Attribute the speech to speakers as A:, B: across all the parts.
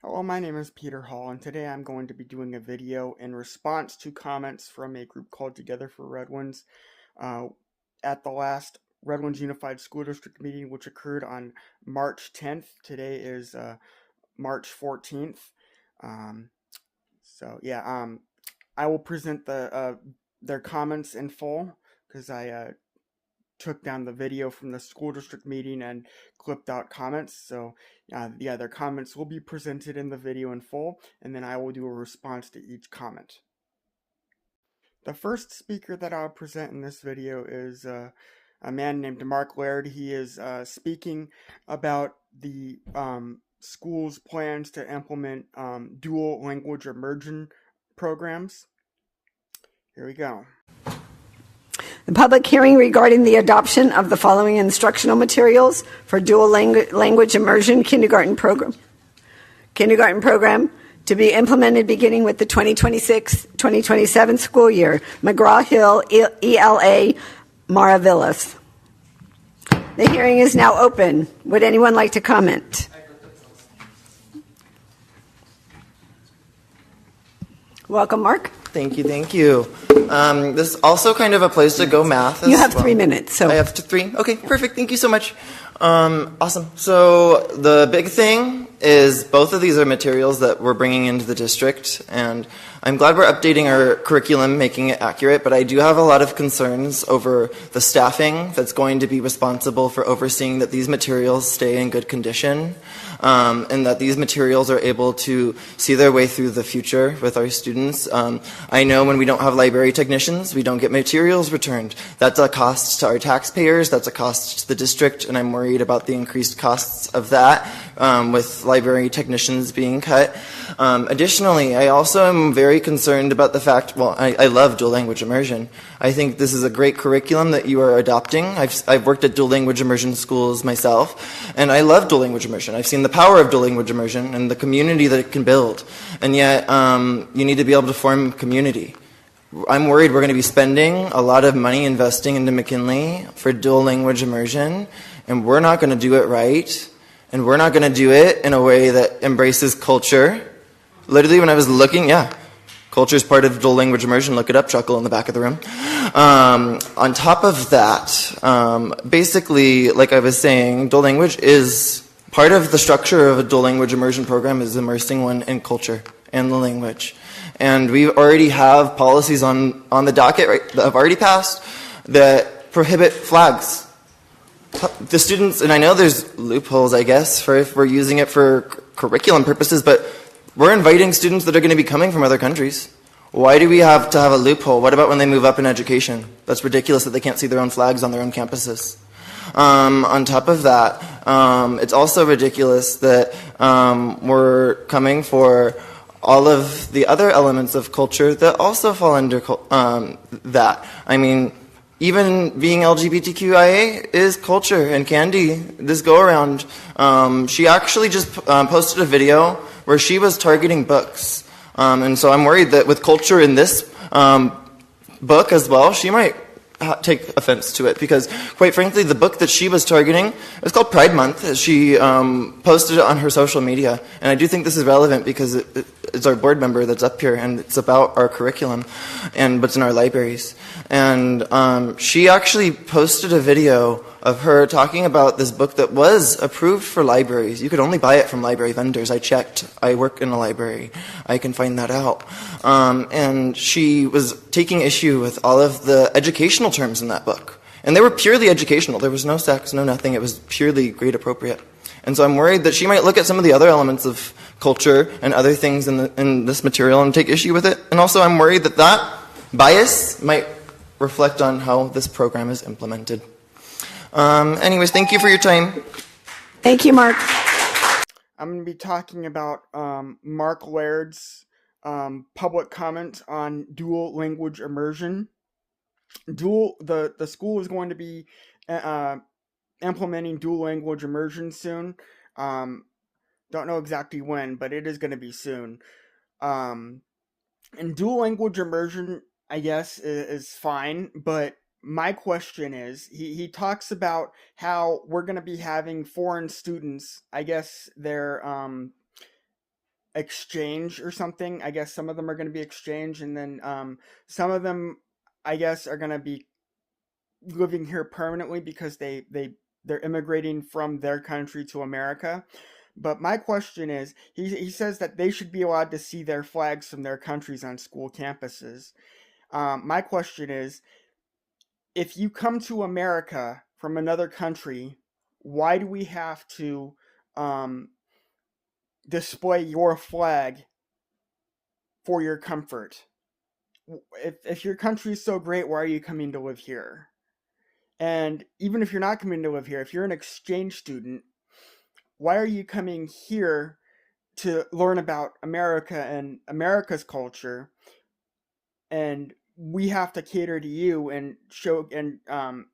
A: Hello, my name is Peter Hall, and today I'm going to be doing a video in response to comments from a group called Together for Redlands uh, at the last Redlands Unified School District meeting, which occurred on March 10th. Today is March 14th. Um, I will present their comments in full because I took down the video from the school district meeting and clipped out comments. So, their comments will be presented in the video in full, and then I will do a response to each comment. The first speaker that I'll present in this video is a man named Mark Laird. He is speaking about the school's plans to implement dual language immersion programs. Here we go.
B: The public hearing regarding the adoption of the following instructional materials for dual language immersion kindergarten program to be implemented beginning with the 2026-2027 school year. McGraw-Hill, ELA, Maravillas. The hearing is now open. Would anyone like to comment? Welcome, Mark.
C: Thank you. This is also kind of a place to go math as
B: You have
C: well.
B: 3 minutes. So
C: I have 3? Okay, perfect. Thank you so much. Awesome. So the big thing is both of these are materials that we're bringing into the district, and I'm glad we're updating our curriculum, making it accurate, but I do have a lot of concerns over the staffing that's going to be responsible for overseeing that these materials stay in good condition, and that these materials are able to see their way through the future with our students. I know when we don't have library technicians, we don't get materials returned. That's a cost to our taxpayers, that's a cost to the district, and I'm worried about the increased costs of that with library technicians being cut. Additionally, I also am very concerned about the fact, I love dual language immersion. I think this is a great curriculum that you are adopting. I've worked at dual language immersion schools myself, and I love dual language immersion. I've seen the power of dual language immersion and the community that it can build. And yet, you need to be able to form community. I'm worried we're going to be spending a lot of money investing into McKinley for dual language immersion, and we're not going to do it right, and we're not going to do it in a way that embraces culture. Literally, when I was looking, culture is part of dual language immersion. Look it up, chuckle in the back of the room. On top of that, basically, like I was saying, dual language is part of the structure of a dual language immersion program is immersing one in culture and the language. And we already have policies on the docket that have already passed that prohibit flags. The students, and I know there's loopholes, I guess, for if we're using it for curriculum purposes, but we're inviting students that are going to be coming from other countries. Why do we have to have a loophole? What about when they move up in education? That's ridiculous that they can't see their own flags on their own campuses. On top of that, it's also ridiculous that we're coming for all of the other elements of culture that also fall under that. I mean, even being LGBTQIA is culture. And Candy, this go-around, she actually just posted a video where she was targeting books. And so I'm worried that with culture in this book as well, she might take offense to it, because quite frankly the book that she was targeting, it's called Pride Month. She posted it on her social media, and I do think this is relevant because it's our board member that's up here, and it's about our curriculum and what's in our libraries. And she actually posted a video of her talking about this book that was approved for libraries. You could only buy it from library vendors. I checked. I work in a library. I can find that out. And she was taking issue with all of the educational terms in that book. And they were purely educational. There was no sex, no nothing. It was purely grade appropriate. And so I'm worried that she might look at some of the other elements of culture and other things in this material and take issue with it. And also I'm worried that that bias might reflect on how this program is implemented. Anyways, thank you for your time.
B: thank you, Mark.
A: I'm going to be talking about Mark Laird's public comment on dual language immersion. The school is going to be implementing dual language immersion soon. Don't know exactly when, but it is going to be soon. And dual language immersion, I guess, is fine, but my question is, he talks about how we're going to be having foreign students. I guess they're exchange or something. I guess some of them are going to be exchange, and then some of them, I guess, are going to be living here permanently because they're immigrating from their country to America. But my question is, he says that they should be allowed to see their flags from their countries on school campuses. My question is, if you come to America from another country, why do we have to um, display your flag for your comfort? If your country is so great, why are you coming to live here? And even if you're not coming to live here, if you're an exchange student, why are you coming here to learn about America and America's culture? And we have to cater to you and show and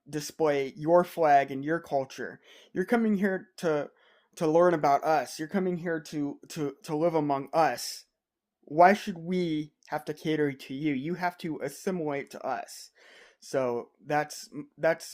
A: display your flag and your culture. You're coming here to learn about us. You're coming here to live among us. Why should we have to cater to you? You have to assimilate to us. So that's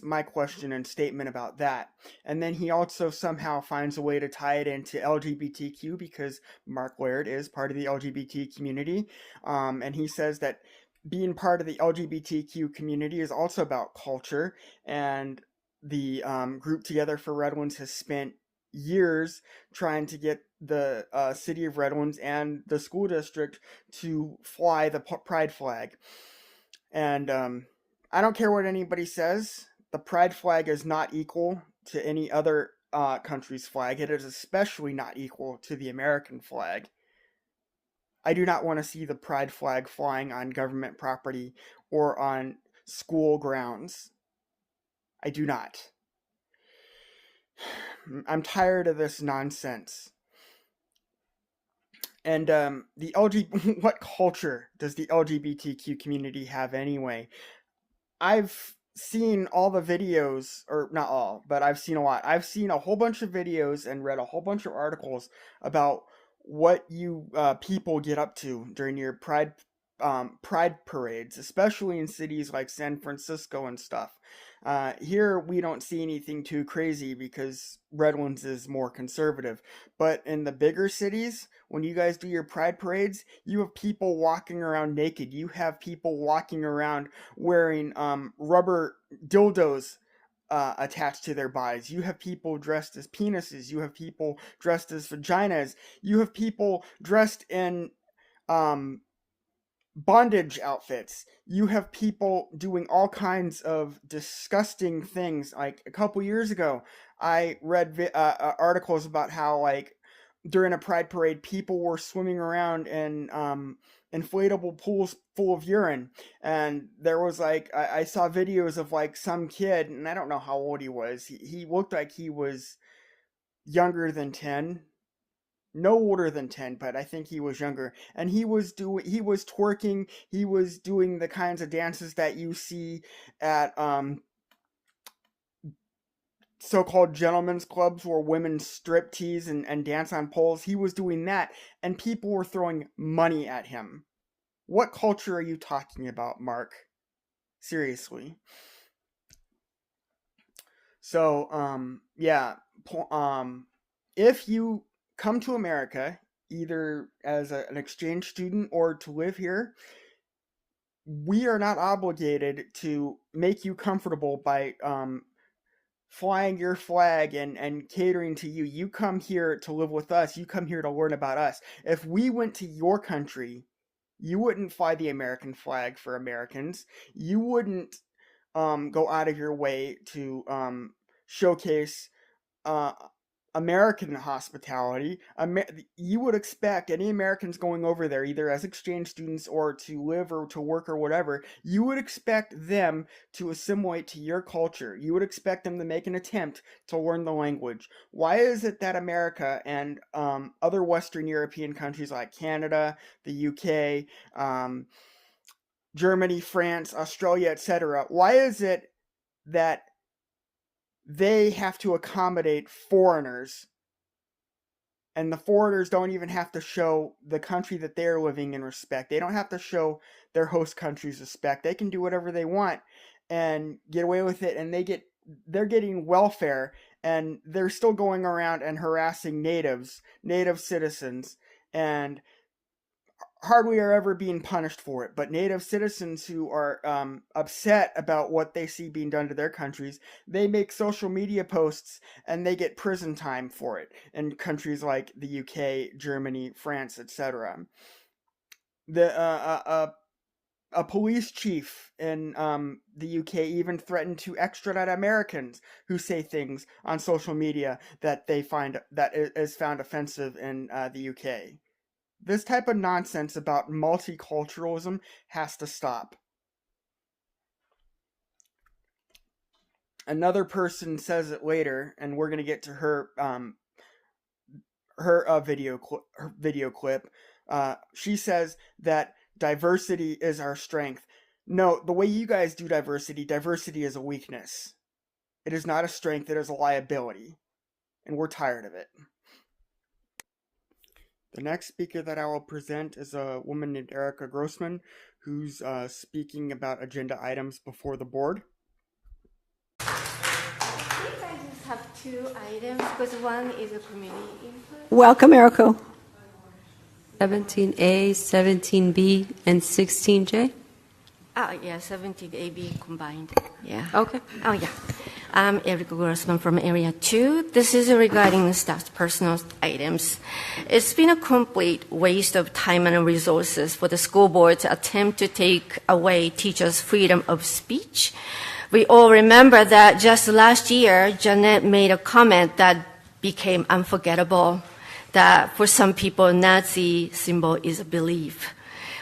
A: my question and statement about that. And then he also somehow finds a way to tie it into LGBTQ because Mark Laird is part of the LGBT community. And he says that being part of the LGBTQ community is also about culture. And the group Together for Redlands has spent years trying to get the city of Redlands and the school district to fly the pride flag. And I don't care what anybody says, the pride flag is not equal to any other country's flag. It is especially not equal to the American flag. I do not want to see the pride flag flying on government property or on school grounds. I do not. I'm tired of this nonsense. And what culture does the LGBTQ community have anyway? I've seen all the videos, or not all, but I've seen a lot. I've seen a whole bunch of videos and read a whole bunch of articles about what you people get up to during your pride parades, especially in cities like San Francisco and stuff. Here we don't see anything too crazy because Redlands is more conservative. But in the bigger cities, when you guys do your pride parades, you have people walking around naked. You have people walking around wearing rubber dildos attached to their bodies. You have people dressed as penises. You have people dressed as vaginas. You have people dressed in bondage outfits. You have people doing all kinds of disgusting things. Like a couple years ago, I read articles about how, like, during a pride parade, people were swimming around in inflatable pools full of urine. And there was, like, I saw videos of, like, some kid, and I don't know how old he was. He looked like he was younger than 10, no older than 10, but I think he was younger. And he was twerking, he was doing the kinds of dances that you see at so-called gentlemen's clubs where women strip tease and dance on poles. He was doing that, and people were throwing money at him. What culture are you talking about, Mark? Seriously. So, yeah, if you come to America, either as an exchange student or to live here, we are not obligated to make you comfortable by flying your flag and catering to you. You come here to live with us. You come here to learn about us. If we went to your country, you wouldn't fly the American flag for Americans. You wouldn't go out of your way to showcase American hospitality. You would expect any Americans going over there, either as exchange students or to live or to work or whatever, you would expect them to assimilate to your culture. You would expect them to make an attempt to learn the language. Why is it that America and other Western European countries like Canada, the UK, Germany, France, Australia, etc., why is it that they have to accommodate foreigners, and the foreigners don't even have to show the country that they're living in respect? They don't have to show their host countries respect. They can do whatever they want and get away with it, and they're getting welfare, and they're still going around and harassing native citizens and hardly are ever being punished for it. But native citizens who are upset about what they see being done to their countries, they make social media posts and they get prison time for it in countries like the UK, Germany, France, etc. A police chief in the UK even threatened to extradite Americans who say things on social media that they find that is found offensive in the UK. This type of nonsense about multiculturalism has to stop. Another person says it later, and we're gonna get to her video clip. She says that diversity is our strength. No, the way you guys do diversity is a weakness. It is not a strength, it is a liability. And we're tired of it. The next speaker that I will present is a woman named Erica Grossman, who's speaking about agenda items before the board.
D: I just have 2 items because one is a community input.
B: Welcome, Erica.
E: 17A, 17B, and 16J?
D: Oh, yeah, 17AB combined. Yeah.
E: Okay.
D: Oh, yeah. I'm Erica Grossman from Area 2. This is regarding the staff's personal items. It's been a complete waste of time and resources for the school board to attempt to take away teachers' freedom of speech. We all remember that just last year, Janet made a comment that became unforgettable, that for some people, Nazi symbol is a belief.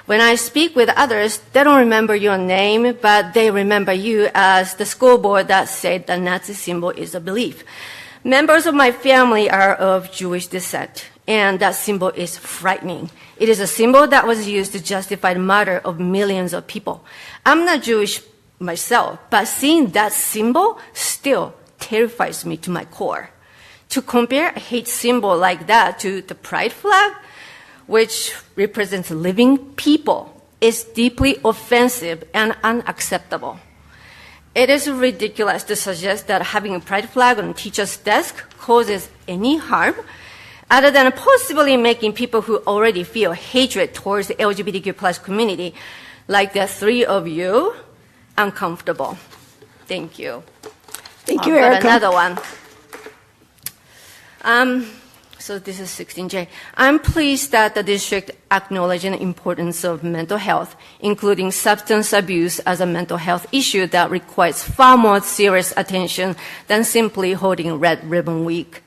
D: When I speak with others, they don't remember your name, but they remember you as the school board that said the Nazi symbol is a belief. Members of my family are of Jewish descent, and that symbol is frightening. It is a symbol that was used to justify the murder of millions of people. I'm not Jewish myself, but seeing that symbol still terrifies me to my core. To compare a hate symbol like that to the pride flag, which represents living people, is deeply offensive and unacceptable. It is ridiculous to suggest that having a pride flag on a teacher's desk causes any harm, other than possibly making people who already feel hatred towards the LGBTQ plus community, like the 3 of you, uncomfortable. Thank you.
B: Thank you, Erica.
D: Another one. So this is 16J. I'm pleased that the district acknowledged the importance of mental health, including substance abuse as a mental health issue that requires far more serious attention than simply holding Red Ribbon Week.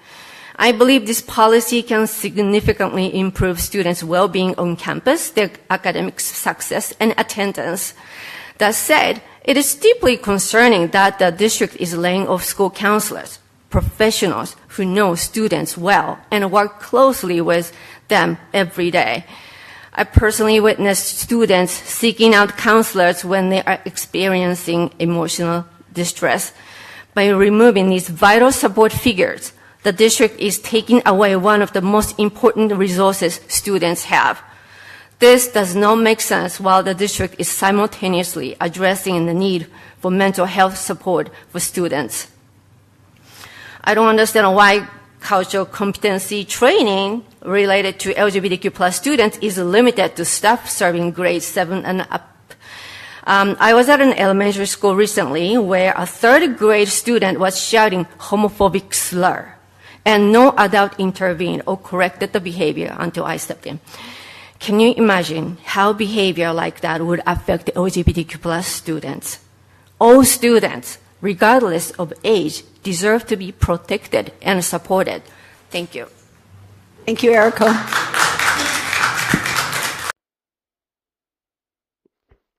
D: I believe this policy can significantly improve students' well-being on campus, their academic success, and attendance. That said, it is deeply concerning that the district is laying off school counselors, professionals who know students well and work closely with them every day. I personally witnessed students seeking out counselors when they are experiencing emotional distress. By removing these vital support figures, the district is taking away one of the most important resources students have. This does not make sense while the district is simultaneously addressing the need for mental health support for students. I don't understand why cultural competency training related to LGBTQ plus students is limited to staff serving grades 7 and up. I was at an elementary school recently where a 3rd grade student was shouting homophobic slur, and no adult intervened or corrected the behavior until I stepped in. Can you imagine how behavior like that would affect the LGBTQ plus students? All students, regardless of age, deserve to be protected and supported. Thank you.
B: Thank you, Erica.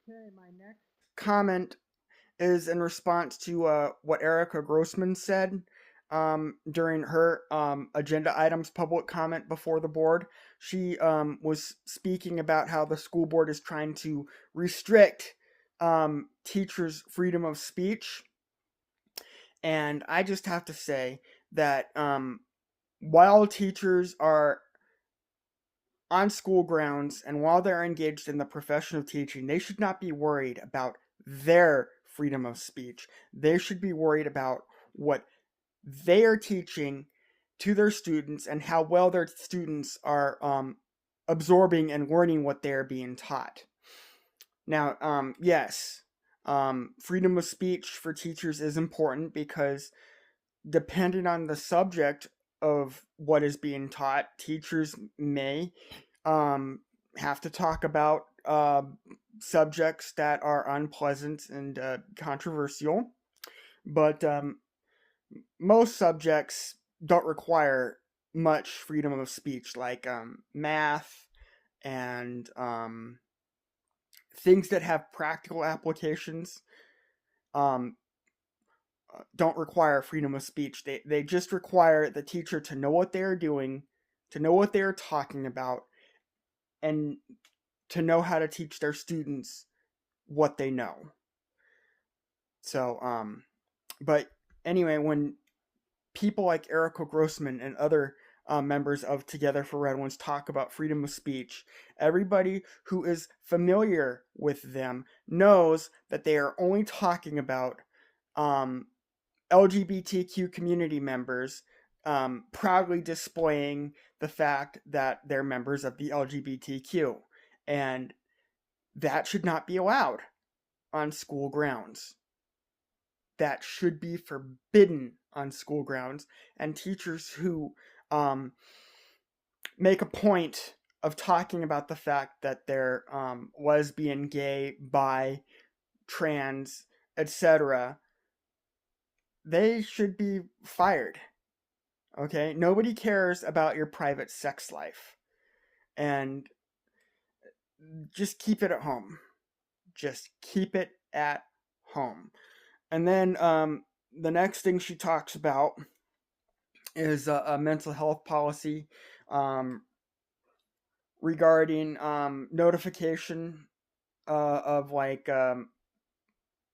A: Okay, my next comment is in response to what Erica Grossman said during her agenda items public comment before the board. She was speaking about how the school board is trying to restrict teachers' freedom of speech. And I just have to say that while teachers are on school grounds and while they're engaged in the profession of teaching, they should not be worried about their freedom of speech. They should be worried about what they are teaching to their students and how well their students are absorbing and learning what they're being taught. Now, yes, freedom of speech for teachers is important because depending on the subject of what is being taught, teachers may have to talk about subjects that are unpleasant and controversial. But most subjects don't require much freedom of speech, like math and things that have practical applications. Don't require freedom of speech. They just require the teacher to know what they're doing, to know what they're talking about, and to know how to teach their students what they know. So, but anyway, when people like Erica Grossman and other members of Together for Redlands talk about freedom of speech, everybody who is familiar with them knows that they are only talking about LGBTQ community members proudly displaying the fact that they're members of the LGBTQ. And that should not be allowed on school grounds. That should be forbidden on school grounds. And teachers who make a point of talking about the fact that they're lesbian, gay, bi, trans, etc., they should be fired. Okay? Nobody cares about your private sex life. And just keep it at home. Just keep it at home. And then the next thing she talks about is a mental health policy regarding notification of like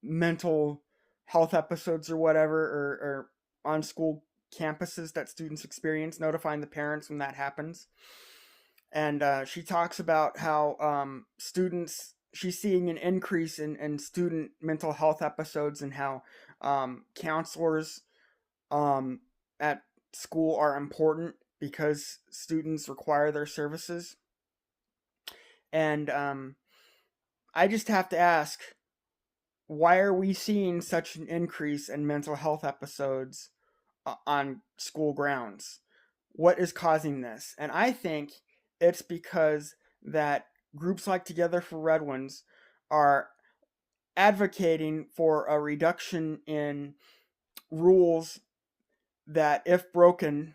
A: mental health episodes or whatever, or on school campuses that students experience, notifying the parents when that happens. And she talks about how students, she's seeing an increase in student mental health episodes, and how counselors at school are important because students require their services. And I just have to ask, why are we seeing such an increase in mental health episodes on school grounds? What is causing this? And I think it's because that groups like Together for Redlands are advocating for a reduction in rules that, if broken,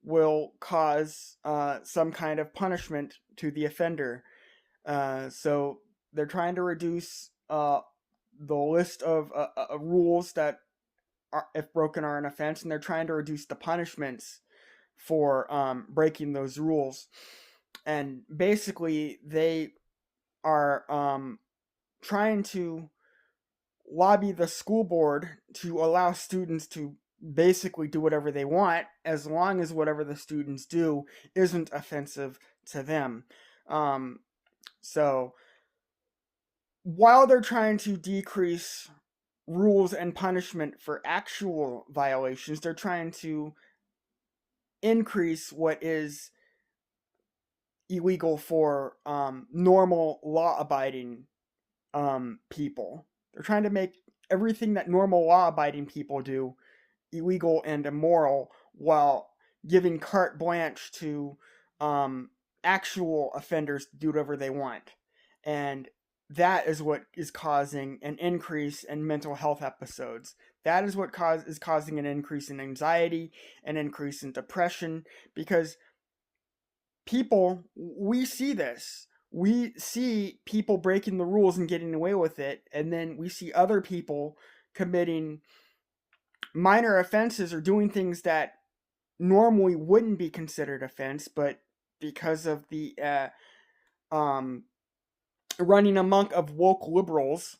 A: will cause some kind of punishment to the offender. So they're trying to reduce the list of rules that, if broken, are an offense, and they're trying to reduce the punishments for breaking those rules. And basically, they are trying to lobby the school board to allow students to basically do whatever they want, as long as whatever the students do isn't offensive to them. So while they're trying to decrease rules and punishment for actual violations, they're trying to increase what is illegal for normal law-abiding people. They're trying to make everything that normal law-abiding people do illegal and immoral, while giving carte blanche to actual offenders to do whatever they want. And that is what is causing an increase in mental health episodes. That is what is causing an increase in anxiety, an increase in depression, because people, we see this. We see people breaking the rules and getting away with it, and then we see other people committing minor offenses or doing things that normally wouldn't be considered offense, but because of the running amok of woke liberals,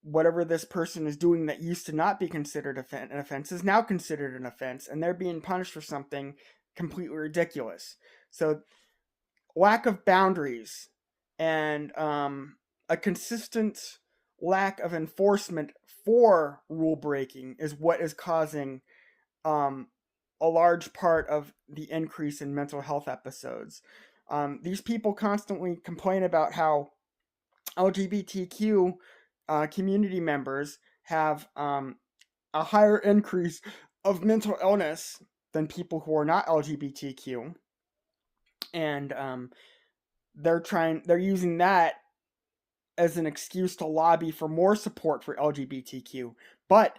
A: whatever this person is doing that used to not be considered an offense is now considered an offense, and they're being punished for something completely ridiculous. So lack of boundaries and a consistent lack of enforcement for rule breaking is what is causing a large part of the increase in mental health episodes. These people constantly complain about how LGBTQ community members have a higher increase of mental illness than people who are not LGBTQ, and they're using that as an excuse to lobby for more support for LGBTQ. But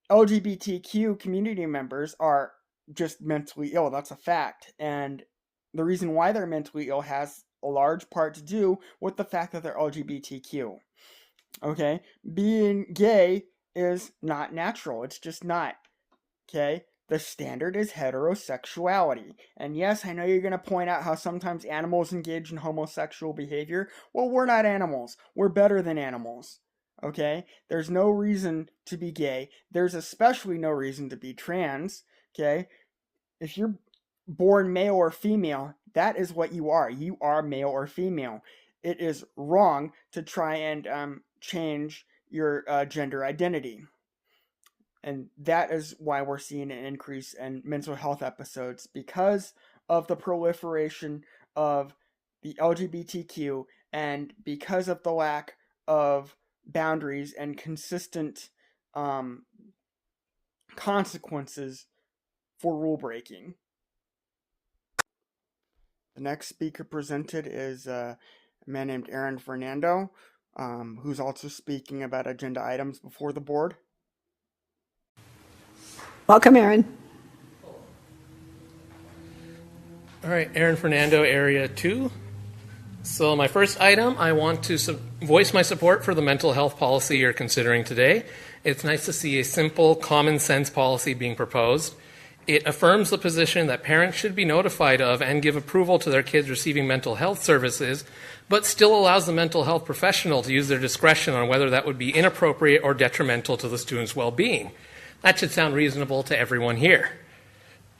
A: LGBTQ community members are just mentally ill. That's a fact. And the reason why they're mentally ill has a large part to do with the fact that they're LGBTQ. Okay? Being gay is not natural. It's just not. Okay? The standard is heterosexuality. And yes, I know you're going to point out how sometimes animals engage in homosexual behavior. Well, we're not animals. We're better than animals. Okay? There's no reason to be gay. There's especially no reason to be trans. Okay? If you're born male or female, that is what you are. You are male or female. It is wrong to try and change your gender identity. And that is why we're seeing an increase in mental health episodes, because of the proliferation of the LGBTQ and because of the lack of boundaries and consistent consequences for rule breaking. The next speaker presented is a man named Aaron Fernando, who's also speaking about agenda items before the board.
B: Welcome, Aaron.
F: All right, Aaron Fernando, Area 2. So my first item, I want to voice my support for the mental health policy you're considering today. It's nice to see a simple, common sense policy being proposed. It affirms the position that parents should be notified of and give approval to their kids receiving mental health services, but still allows the mental health professional to use their discretion on whether that would be inappropriate or detrimental to the student's well-being. That should sound reasonable to everyone here.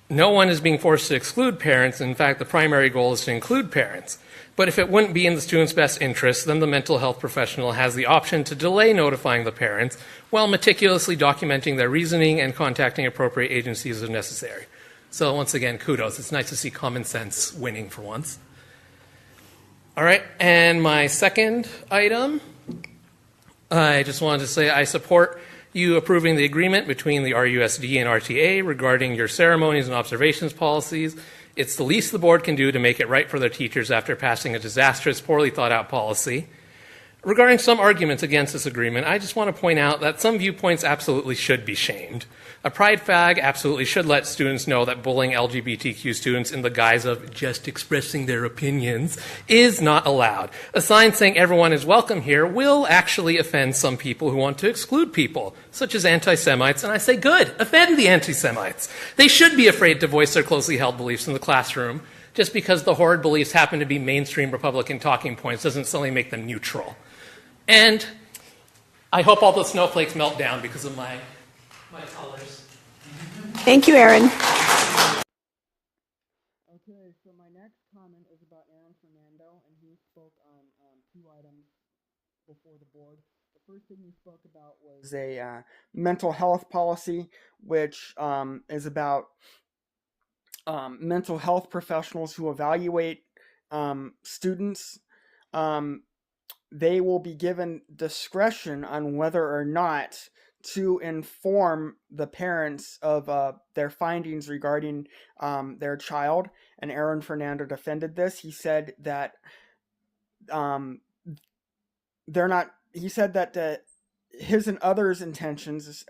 F: No one is being forced to exclude parents. In fact, the primary goal is to include parents. But if it wouldn't be in the student's best interest, then the mental health professional has the option to delay notifying the parents while meticulously documenting their reasoning and contacting appropriate agencies if necessary. So once again, kudos. It's nice to see common sense winning for once. All right, and my second item, I just wanted to say I support you approving the agreement between the RUSD and RTA regarding your ceremonies and observations policies. It's the least the board can do to make it right for their teachers after passing a disastrous, poorly thought out policy. Regarding some arguments against this agreement, I just want to point out that some viewpoints absolutely should be shamed. A pride flag absolutely should let students know that bullying LGBTQ students in the guise of just expressing their opinions is not allowed. A sign saying everyone is welcome here will actually offend some people who want to exclude people, such as anti-Semites, and I say good, offend the anti-Semites. They should be afraid to voice their closely held beliefs in the classroom. Just because the horrid beliefs happen to be mainstream Republican talking points doesn't suddenly make them neutral. And I hope all the snowflakes melt down because of my colors.
B: Thank you, Aaron.
A: Okay, so my next comment is about Aaron Fernando, and he spoke on two items before the board. The first thing he spoke about was a mental health policy, which is about mental health professionals who evaluate students. They will be given discretion on whether or not to inform the parents of their findings regarding their child. And Aaron Fernando defended this. He said that they're not. He said that his and others' intentions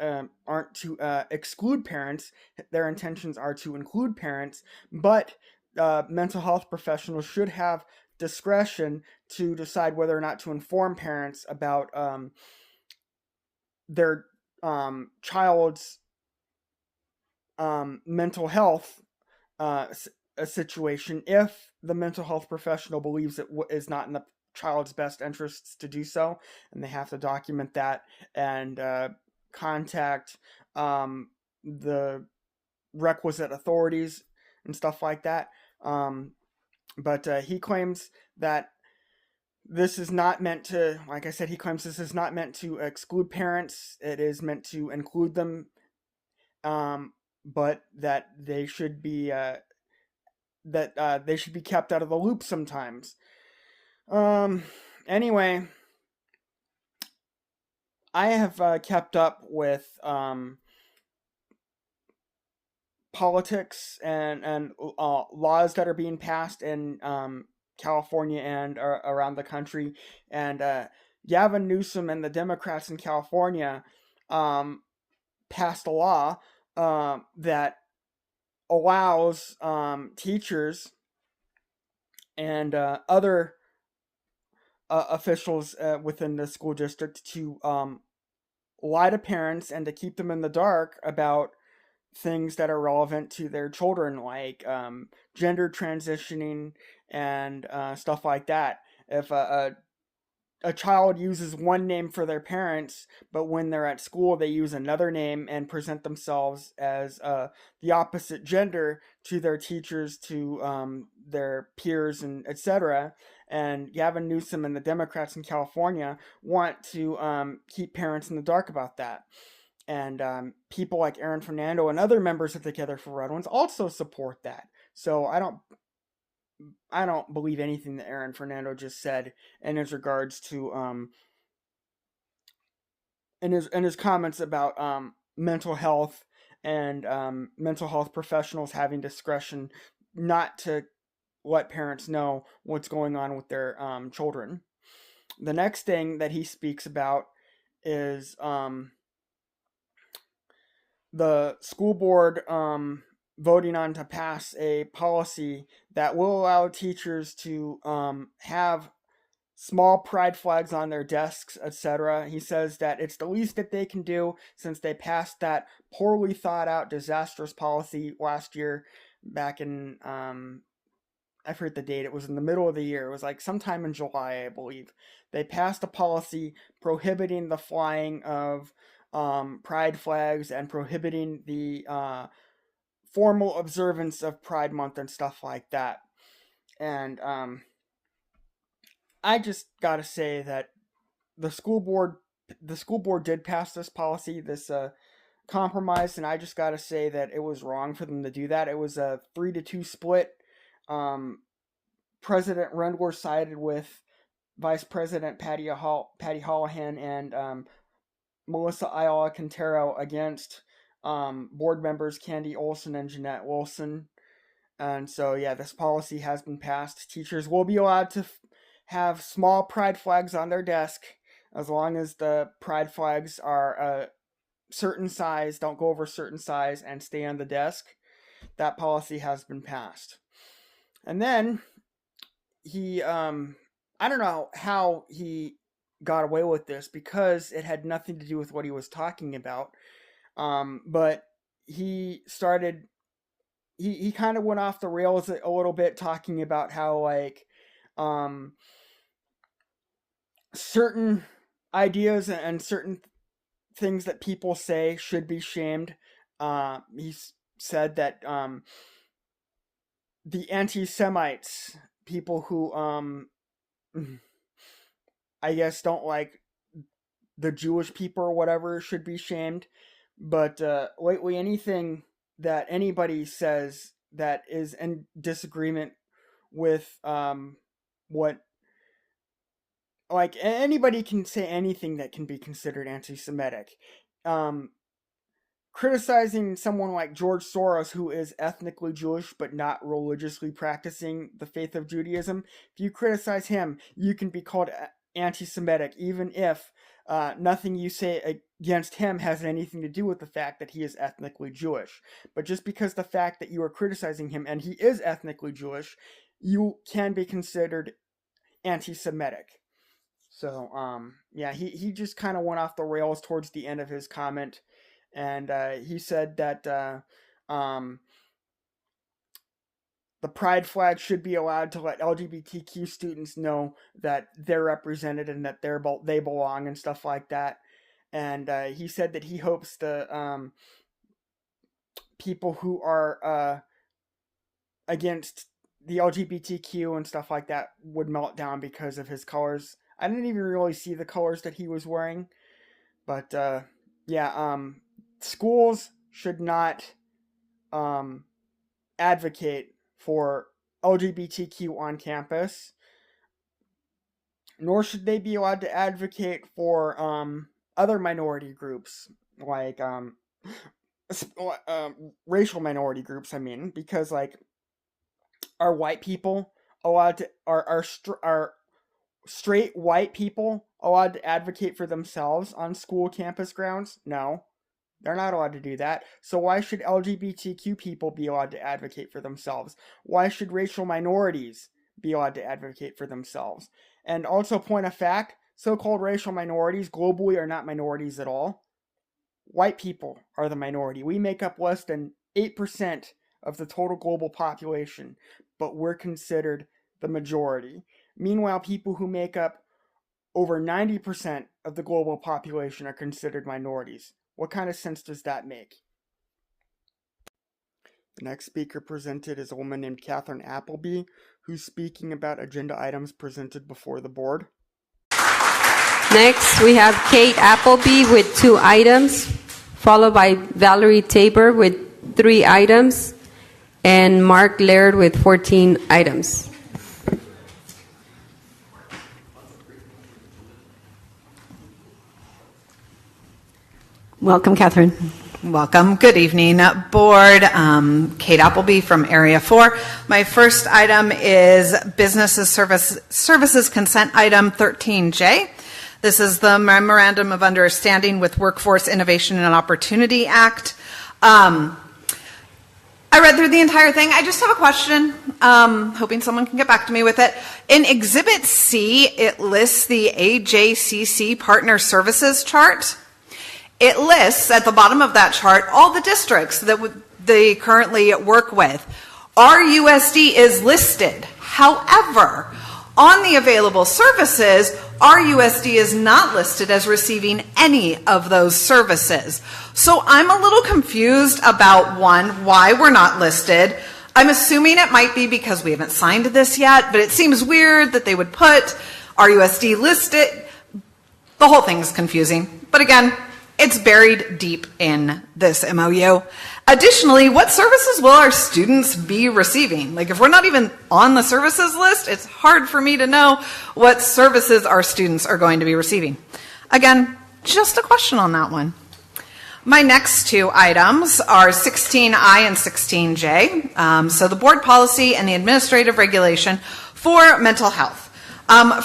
A: aren't to exclude parents. Their intentions are to include parents, but mental health professionals should have discretion to decide whether or not to inform parents about their child's mental health situation if the mental health professional believes it is not in the child's best interests to do so, and they have to document that and contact the requisite authorities and stuff like that. But he claims that this is not meant to, like I said, he claims this is not meant to exclude parents. It is meant to include them, but that they should be that they should be kept out of the loop sometimes. Anyway, I have kept up with politics and laws that are being passed in California and around the country. And Gavin Newsom and the Democrats in California passed a law that allows teachers and other officials within the school district to lie to parents and to keep them in the dark about things that are relevant to their children, like gender transitioning and stuff like that. If a child uses one name for their parents, but when they're at school they use another name and present themselves as the opposite gender to their teachers, to their peers, and etc. And Gavin Newsom and the Democrats in California want to keep parents in the dark about that. And people like Aaron Fernando and other members of Together for Redlands also support that. So I don't believe anything that Aaron Fernando just said in his regards to in his comments about mental health and mental health professionals having discretion not to let parents know what's going on with their children. The next thing that he speaks about is the school board voting on to pass a policy that will allow teachers to have small pride flags on their desks, etc. He says that it's the least that they can do since they passed that poorly thought out, disastrous policy last year, back in I forget the date. It was in the middle of the year. It was like sometime in July, I believe. They passed a policy prohibiting the flying of pride flags and prohibiting the formal observance of Pride Month and stuff like that. And I just gotta say that the school board did pass this policy, this compromise, and I just gotta say that it was wrong for them to do that. It was a 3-2 split. President Rendler sided with Vice President Patty Holohan and Melissa Ayala Quintero against board members Candy Olson and Jeanette Wilson. And so, yeah, this policy has been passed. Teachers will be allowed to have small pride flags on their desk as long as the pride flags are a certain size, don't go over a certain size, and stay on the desk. That policy has been passed. And then he, I don't know how he got away with this because it had nothing to do with what he was talking about. But he started, he kind of went off the rails a little bit, talking about how, like, certain ideas and certain things that people say should be shamed. He said that the anti-Semites, people who I guess don't like the Jewish people or whatever, should be shamed. But lately, anything that anybody says that is in disagreement with what, like, anybody can say anything that can be considered anti-Semitic. Criticizing someone like George Soros, who is ethnically Jewish but not religiously practicing the faith of Judaism, if you criticize him, you can be called anti-Semitic, even if nothing you say against him has anything to do with the fact that he is ethnically Jewish. But just because the fact that you are criticizing him and he is ethnically Jewish, you can be considered anti-Semitic. So, yeah, he just kind of went off the rails towards the end of his comment. And he said that the pride flag should be allowed to let LGBTQ students know that they're represented and that they belong and stuff like that. And he said that he hopes the people who are against the LGBTQ and stuff like that would melt down because of his colors. I didn't even really see the colors that he was wearing. But yeah, schools should not advocate for LGBTQ on campus, nor should they be allowed to advocate for other minority groups, like racial minority groups. I mean, because like, are white people allowed to are straight white people allowed to advocate for themselves on school campus grounds? No, they're not allowed to do that. So why should LGBTQ people be allowed to advocate for themselves? Why should racial minorities be allowed to advocate for themselves? And also, point of fact, so-called racial minorities globally are not minorities at all. White people are the minority. We make up less than 8% of the total global population, but we're considered the majority. Meanwhile, people who make up over 90% of the global population are considered minorities. What kind of sense does that make? The next speaker presented is a woman named Catherine Appleby, who's speaking about agenda items presented before the board.
E: Next, we have Kate Appleby with 2 items, followed by Valerie Tabor with 3 items, and Mark Laird with 14 items.
B: Welcome, Catherine.
G: Welcome. Good evening, board. Kate Appleby from Area 4. My first item is Businesses Services Consent Item 13J. This is the Memorandum of Understanding with Workforce Innovation and Opportunity Act. I read through the entire thing. I just have a question, hoping someone can get back to me with it. In Exhibit C, it lists the AJCC Partner Services chart. It lists at the bottom of that chart all the districts that they currently work with. RUSD is listed. However, on the available services, RUSD is not listed as receiving any of those services. So I'm a little confused about, one, why we're not listed. I'm assuming it might be because we haven't signed this yet, but it seems weird that they would put RUSD listed. The whole thing is confusing. But again, it's buried deep in this MOU. Additionally, what services will our students be receiving? Like, if we're not even on the services list, it's hard for me to know what services our students are going to be receiving. Again, just a question on that one. My next 2 items are 16I and 16J. So the board policy and the administrative regulation for mental health.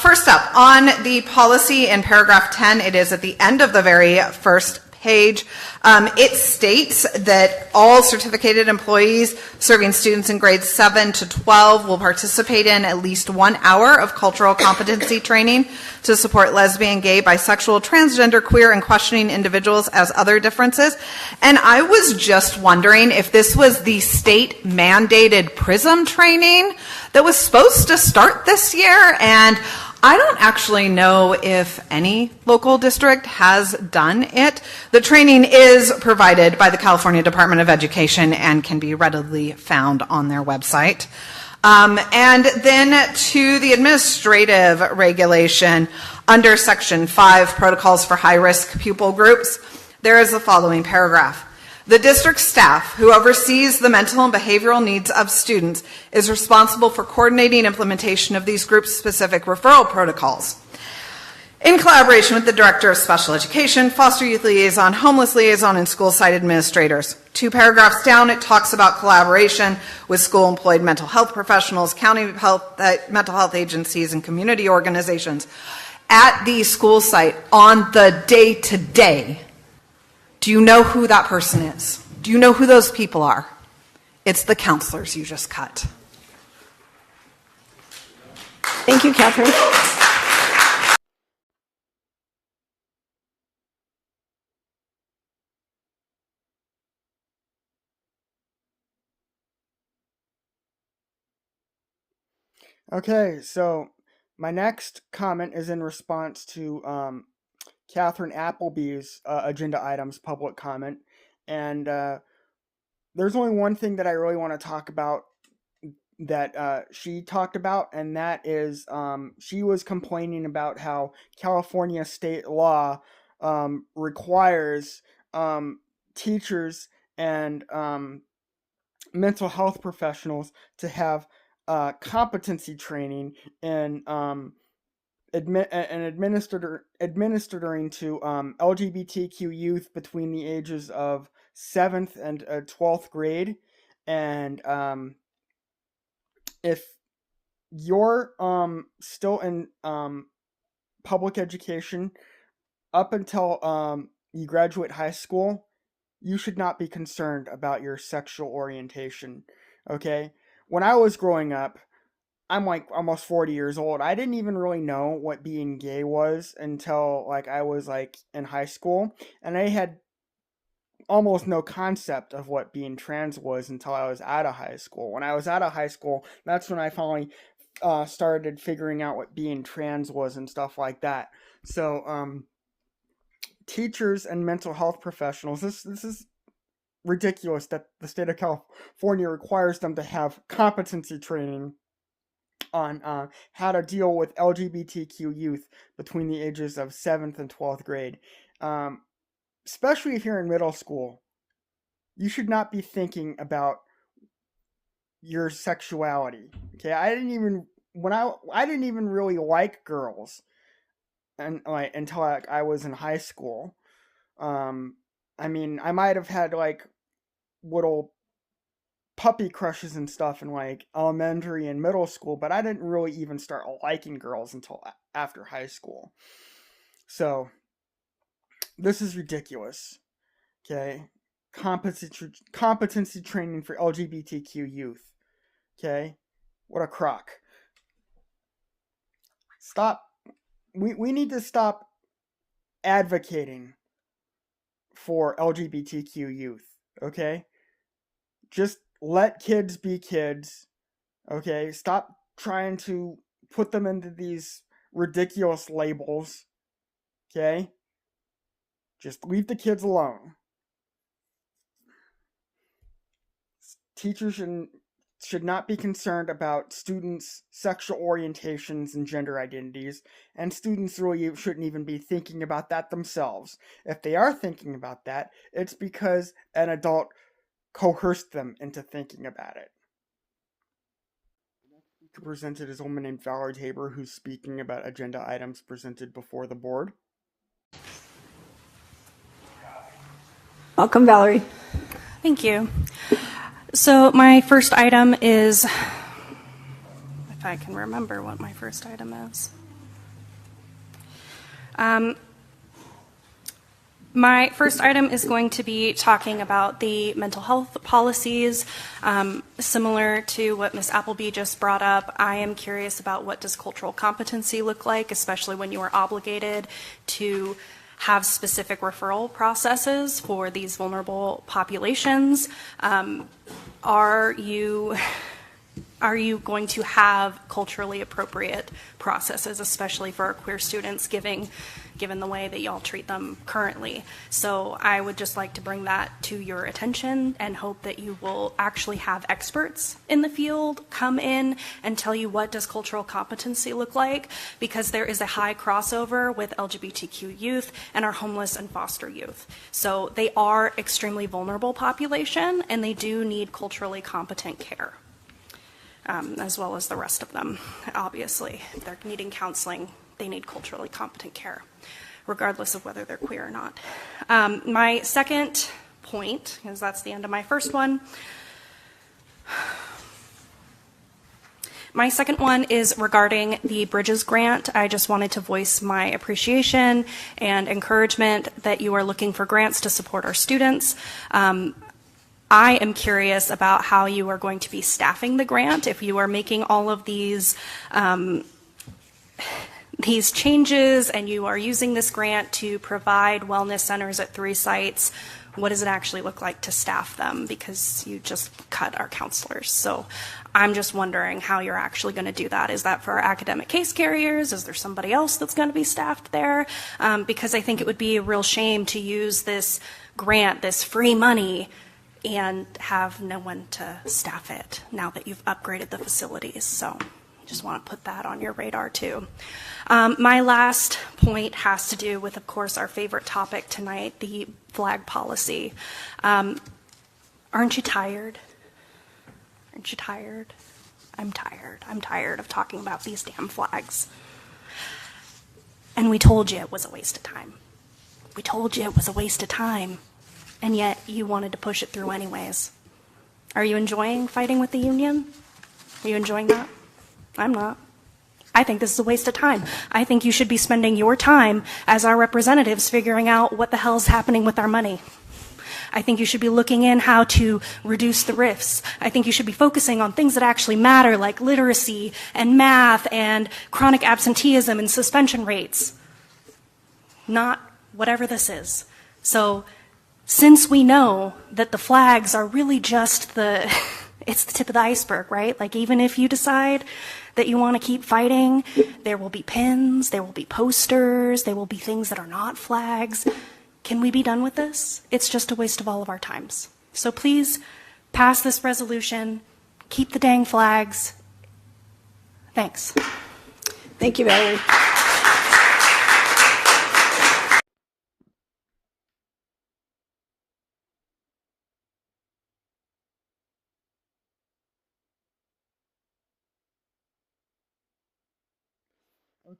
G: First up, on the policy in paragraph 10, it is at the end of the very first page. It states that all certificated employees serving students in grades 7 to 12 will participate in at least 1 hour of cultural competency training to support lesbian, gay, bisexual, transgender, queer, and questioning individuals as other differences. And I was just wondering if this was the state-mandated PRISM training that was supposed to start this year, and I don't actually know if any local district has done it. The training is provided by the California Department of Education and can be readily found on their website. And then to the administrative regulation under Section 5, Protocols for High-Risk Pupil Groups, there is the following paragraph. The district staff who oversees the mental and behavioral needs of students is responsible for coordinating implementation of these group-specific referral protocols. In collaboration with the Director of Special Education, Foster Youth Liaison, Homeless Liaison, and school site administrators. 2 paragraphs down, it talks about collaboration with school-employed mental health professionals, county health, mental health agencies, and community organizations. At the school site, on the day-to-day, do you know who that person is? Do you know who those people are? It's the counselors you just cut.
B: Thank you, Catherine.
A: Okay, so my next comment is in response to Catherine Appleby's agenda items public comment, and there's only one thing that I really want to talk about that she talked about, and that is she was complaining about how California state law requires teachers and mental health professionals to have competency training in administering to LGBTQ youth between the ages of 7th and 12th grade. And if you're still in public education up until you graduate high school, you should not be concerned about your sexual orientation, okay? When I was growing up, I'm like almost 40 years old. I didn't even really know what being gay was until like I was like in high school, and I had almost no concept of what being trans was until I was out of high school. When I was out of high school, that's when I finally started figuring out what being trans was and stuff like that. So teachers and mental health professionals, this is ridiculous that the state of California requires them to have competency training on how to deal with LGBTQ youth between the ages of 7th and 12th grade. Especially if you're in middle school, you should not be thinking about your sexuality. Okay, I didn't even really like girls, and like until I was in high school. I mean, I might have had like little puppy crushes and stuff in like elementary and middle school, but I didn't really even start liking girls until after high school. So this is ridiculous. Okay, competency training for LGBTQ youth. Okay, what a crock. Stop. We need to stop advocating for LGBTQ youth. Okay, just let kids be kids. Okay, stop trying to put them into these ridiculous labels. Okay, just leave the kids alone. Teachers should not be concerned about students' sexual orientations and gender identities, and students really shouldn't even be thinking about that themselves. If they are thinking about that, it's because an adult coerced them into thinking about it. The speaker presented is a woman named Valerie Tabor, who's speaking about agenda items presented before the board.
B: Welcome, Valerie.
H: Thank you. So my first item is, if I can remember what my first item is. My first item is going to be talking about the mental health policies. Similar to what Ms. Appleby just brought up, I am curious about what does cultural competency look like, especially when you are obligated to have specific referral processes for these vulnerable populations. Are you going to have culturally appropriate processes, especially for our queer students, given the way that y'all treat them currently? So I would just like to bring that to your attention and hope that you will actually have experts in the field come in and tell you what does cultural competency look like, because there is a high crossover with LGBTQ youth and our homeless and foster youth. So they are extremely vulnerable population, and they do need culturally competent care. As well as the rest of them, obviously. If they're needing counseling, they need culturally competent care, regardless of whether they're queer or not. My second point, because that's the end of my first one, my second one is regarding the Bridges grant. I just wanted to voice my appreciation and encouragement that you are looking for grants to support our students. I am curious about how you are going to be staffing the grant. If you are making all of these changes and you are using this grant to provide wellness centers at 3 sites, what does it actually look like to staff them? Because you just cut our counselors. So I'm just wondering how you're actually going to do that. Is that for our academic case carriers? Is there somebody else that's going to be staffed there? Because I think it would be a real shame to use this grant, this free money, and have no one to staff it now that you've upgraded the facilities. So just want to put that on your radar too. My last point has to do with, of course, our favorite topic tonight, the flag policy. Aren't you tired? Aren't you tired? I'm tired. I'm tired of talking about these damn flags. And we told you it was a waste of time. We told you it was a waste of time. And yet you wanted to push it through anyways. Are you enjoying fighting with the union? Are you enjoying that? I'm not. I think this is a waste of time. I think you should be spending your time as our representatives figuring out what the hell's happening with our money. I think you should be looking in how to reduce the rifts. I think you should be focusing on things that actually matter, like literacy and math and chronic absenteeism and suspension rates. Not whatever this is. So, since we know that the flags are really just it's the tip of the iceberg, right? Like, even if you decide that you want to keep fighting, there will be pins, there will be posters, there will be things that are not flags. Can we be done with this? It's just a waste of all of our times. So please pass this resolution, keep the dang flags. Thanks.
B: Thank you, Valerie.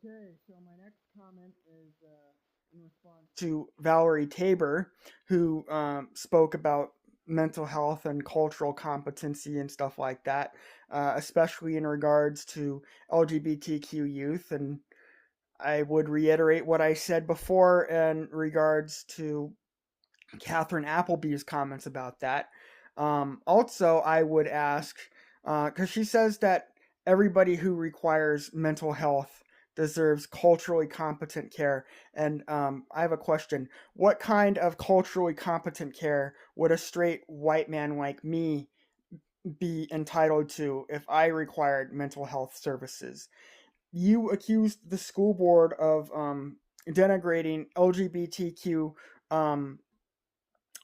A: Okay, so my next comment is in response to Valerie Tabor, who spoke about mental health and cultural competency and stuff like that, especially in regards to LGBTQ youth. And I would reiterate what I said before in regards to Catherine Appleby's comments about that. Also, I would ask, because she says that everybody who requires mental health deserves culturally competent care. And I have a question. What kind of culturally competent care would a straight white man like me be entitled to if I required mental health services? You accused the school board of denigrating LGBTQ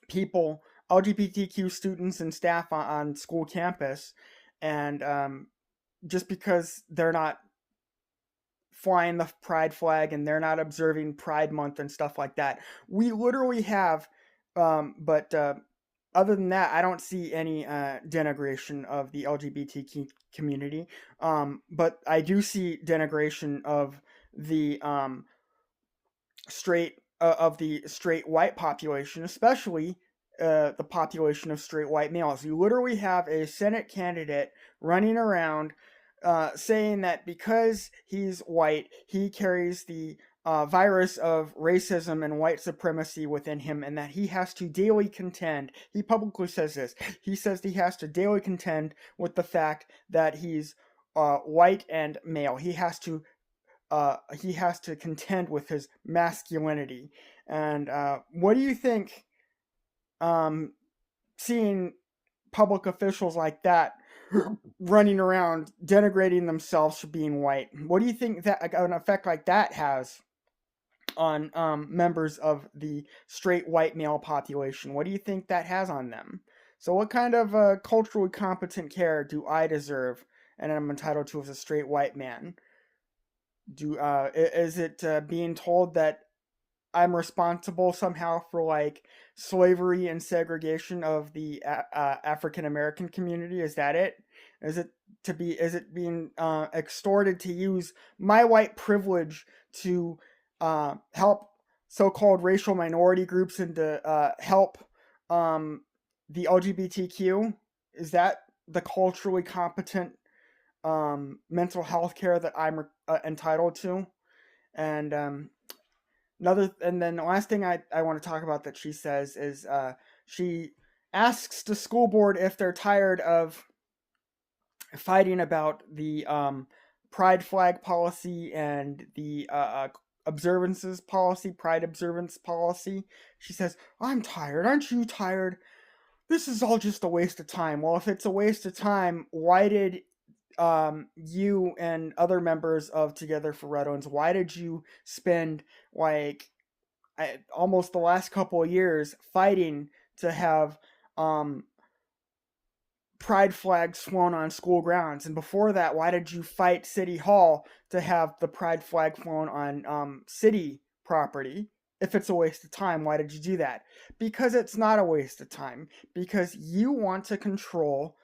A: people, LGBTQ students and staff on school campus, and just because they're not flying the pride flag and they're not observing Pride Month and stuff like that. We literally have, but other than that, I don't see any denigration of the LGBTQ community. But I do see denigration of the straight white population, especially the population of straight white males. You literally have a Senate candidate running around saying that because he's white, he carries the virus of racism and white supremacy within him, and that he has to daily contend. He publicly says this. He says he has to daily contend with the fact that he's white and male. He has to contend with his masculinity. And what do you think? Seeing public officials like that running around denigrating themselves for being white, what do you think that an effect like that has on members of the straight white male population? What do you think that has on them? So what kind of culturally competent care do I deserve and I'm entitled to as a straight white man? Is it being told that I'm responsible somehow for like slavery and segregation of the African American community? Is that it? Is it being extorted to use my white privilege to help so-called racial minority groups and to help the LGBTQ? Is that the culturally competent mental health care that I'm entitled to? And then the last thing I want to talk about that she says is she asks the school board if they're tired of fighting about the pride flag policy and the observances policy, pride observance policy. She says, I'm tired. Aren't you tired? This is all just a waste of time. Well, if it's a waste of time, why did you and other members of Together for Redlands, why did you spend like almost the last couple of years fighting to have pride flags flown on school grounds? And before that, why did you fight City Hall to have the pride flag flown on city property? If it's a waste of time, why did you do that? Because it's not a waste of time. Because you want to control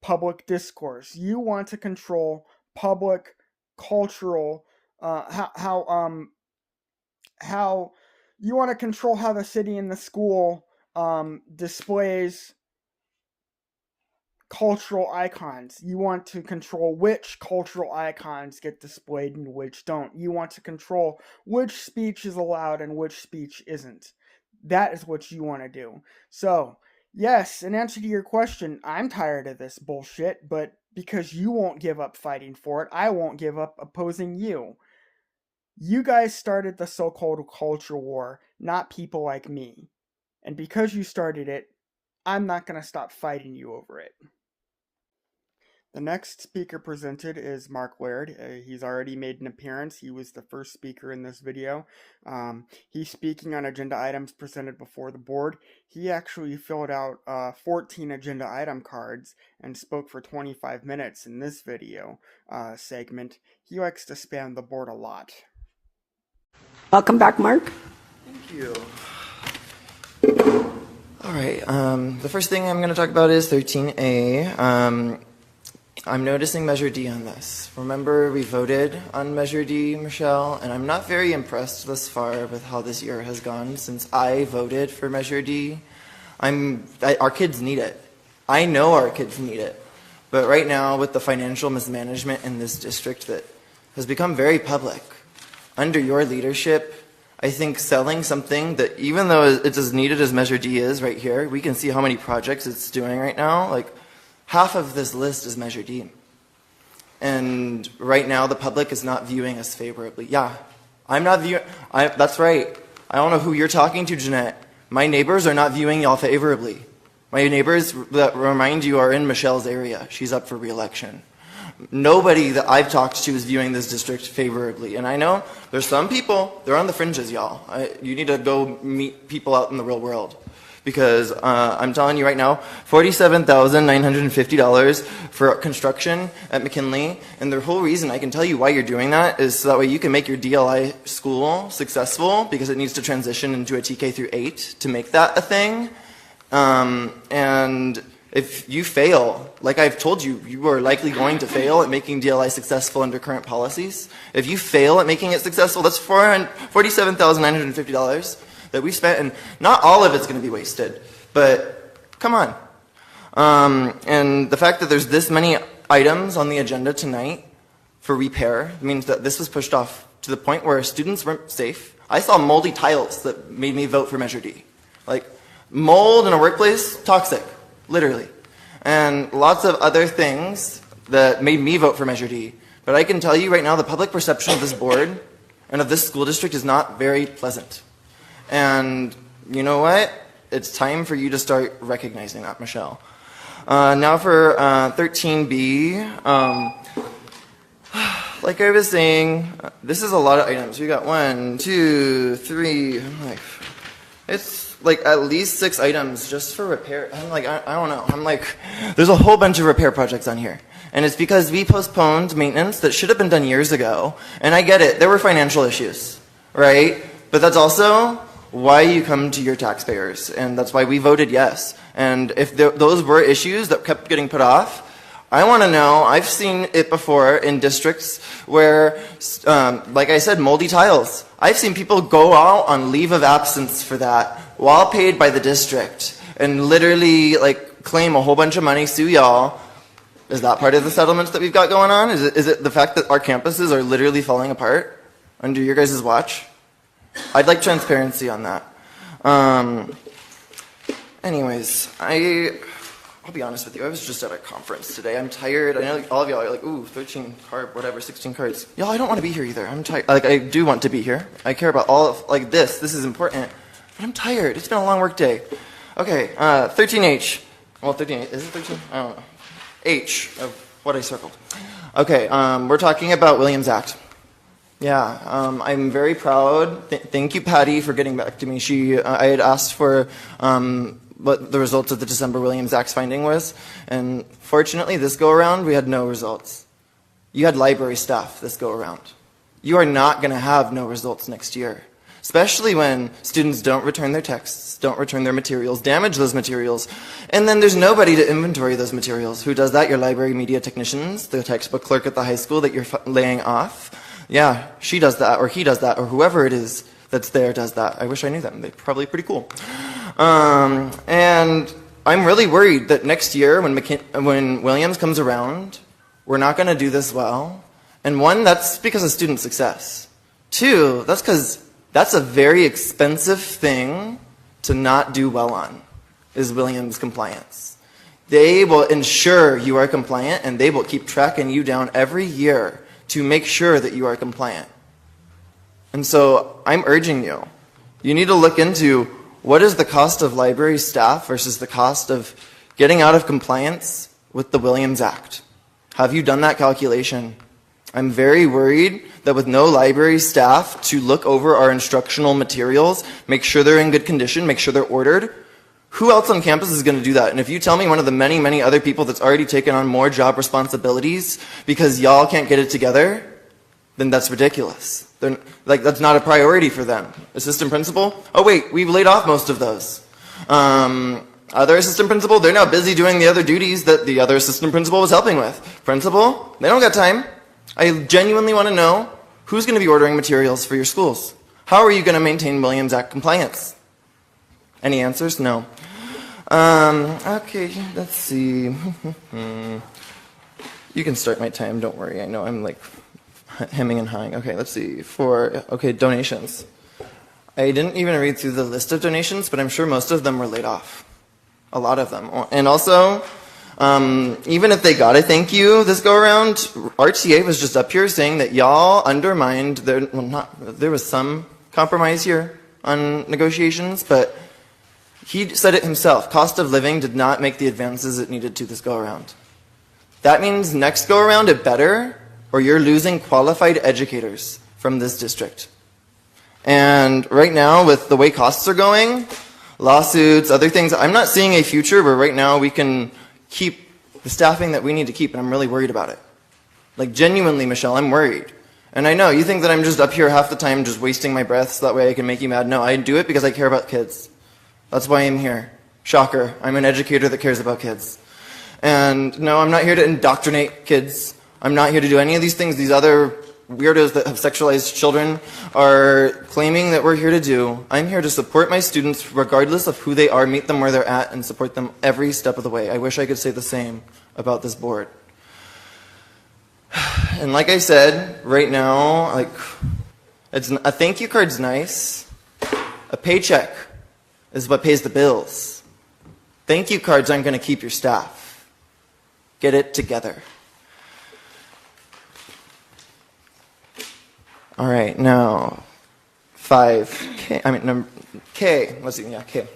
A: public discourse. You want to control public cultural, how you want to control how the city and the school displays cultural icons. You want to control which cultural icons get displayed and which don't. You want to control which speech is allowed and which speech isn't. That is what you want to do. So, yes, in answer to your question, I'm tired of this bullshit, but because you won't give up fighting for it, I won't give up opposing you. You guys started the so-called culture war, not people like me. And because you started it, I'm not going to stop fighting you over it. The next speaker presented is Mark Laird. He's already made an appearance. He was the first speaker in this video. He's speaking on agenda items presented before the board. He actually filled out 14 agenda item cards and spoke for 25 minutes in this video segment. He likes to spam the board a lot.
B: Welcome back, Mark.
C: Thank you. All right. The first thing I'm going to talk about is 13A. I'm noticing Measure D on this. Remember, we voted on Measure D, Michelle, and I'm not very impressed thus far with how this year has gone since I voted for Measure D. Our kids need it. I know our kids need it. But right now, with the financial mismanagement in this district that has become very public, under your leadership, I think selling something that, even though it's as needed as Measure D is right here, we can see how many projects it's doing right now. Like, half of this list is Measure D. And right now, the public is not viewing us favorably. Yeah, I'm not viewing, that's right. I don't know who you're talking to, Jeanette. My neighbors are not viewing y'all favorably. My neighbors that remind you are in Michelle's area. She's up for re-election. Nobody that I've talked to is viewing this district favorably. And I know there's some people, they're on the fringes, y'all. You need to go meet people out in the real world. Because I'm telling you right now, $47,950 for construction at McKinley. And the whole reason I can tell you why you're doing that is so that way you can make your DLI school successful, because it needs to transition into a TK through 8 to make that a thing. And if you fail, like I've told you, you are likely going to fail at making DLI successful under current policies. If you fail at making it successful, that's $47,950 that we've spent, and not all of it's going to be wasted, but come on. And the fact that there's this many items on the agenda tonight for repair means that this was pushed off to the point where students weren't safe. I saw moldy tiles that made me vote for Measure D. Like, mold in a workplace, toxic. Literally. And lots of other things that made me vote for Measure D. But I can tell you right now, the public perception of this board and of this school district is not very pleasant. And you know what? It's time for you to start recognizing that, Michelle. Now for 13B. Like I was saying, this is a lot of items. We got 1, 2, 3, it's like at least 6 items just for repair. I'm like, I don't know. I'm like, there's a whole bunch of repair projects on here. And it's because we postponed maintenance that should have been done years ago. And I get it. There were financial issues, right? But that's also why you come to your taxpayers. And that's why we voted yes. And if those were issues that kept getting put off, I want to know, I've seen it before in districts where, like I said, moldy tiles. I've seen people go out on leave of absence for that while paid by the district and literally like claim a whole bunch of money, sue y'all. Is that part of the settlements that we've got going on? Is it the fact that our campuses are literally falling apart under your guys' watch? I'd like transparency on that. Anyways, I'll be honest with you, I was just at a conference today. I'm tired. I know all of y'all are like, ooh, 13 card, whatever, 16 cards. Y'all, I don't want to be here either. I'm tired. Like, I do want to be here. I care about all of, like, this. This is important. But I'm tired. It's been a long work day. Okay, 13H. Well, 13H, is it 13? I don't know. H of what I circled. Okay, we're talking about Williams Act. Yeah, I'm very proud. Thank you, Patty, for getting back to me. I had asked for what the results of the December Williams Act's finding was, and fortunately, this go around, we had no results. You had library staff this go around. You are not going to have no results next year. especially when students don't return their texts, don't return their materials, damage those materials, and then there's nobody to inventory those materials. Who does that? Your library media technicians, the textbook clerk at the high school that you're laying off. Yeah, she does that, or he does that, or whoever it is that's there does that. I wish I knew them. They're probably pretty cool. And I'm really worried that next year when Williams comes around, we're not going to do this well. And one, that's because of student success. Two, that's because that's a very expensive thing to not do well on, is Williams compliance. They will ensure you are compliant, and they will keep tracking you down every year to make sure that you are compliant. And so I'm urging you, you need to look into what is the cost of library staff versus the cost of getting out of compliance with the Williams Act. Have you done that calculation? I'm very worried that with no library staff to look over our instructional materials, make sure they're in good condition, make sure they're ordered, who else on campus is going to do that? And if you tell me one of the many, many other people that's already taken on more job responsibilities because y'all can't get it together, then that's ridiculous. That's not a priority for them. Assistant principal? Oh wait, we've laid off most of those. Other assistant principal, they're now busy doing the other duties that the other assistant principal was helping with. Principal, they don't got time. I genuinely want to know who's going to be ordering materials for your schools. How are you going to maintain Williams Act compliance? Any answers? No. Okay, let's see. You can start my time, don't worry. I know I'm like hemming and hawing. Okay, let's see. Donations. I didn't even read through the list of donations, but I'm sure most of them were laid off. A lot of them. And also, even if they got a thank you this go around, RTA was just up here saying that y'all undermined there was some compromise here on negotiations, but he said it himself. Cost of living did not make the advances it needed to this go around. That means next go around it better, or you're losing qualified educators from this district. And right now, with the way costs are going, lawsuits, other things, I'm not seeing a future where right now we can keep the staffing that we need to keep, and I'm really worried about it. Like, genuinely, Michelle, I'm worried. And I know, you think that I'm just up here half the time just wasting my breath so that way I can make you mad. No, I do it because I care about kids. That's why I'm here. Shocker, I'm an educator that cares about kids. And no, I'm not here to indoctrinate kids. I'm not here to do any of these things these other weirdos that have sexualized children are claiming that we're here to do. I'm here to support my students regardless of who they are, meet them where they're at, and support them every step of the way. I wish I could say the same about this board. And like I said, right now, like, a thank you card's nice. A paycheck is what pays the bills. Thank you cards aren't going to keep your staff. Get it together. All right, now, K. Let's see, yeah, K.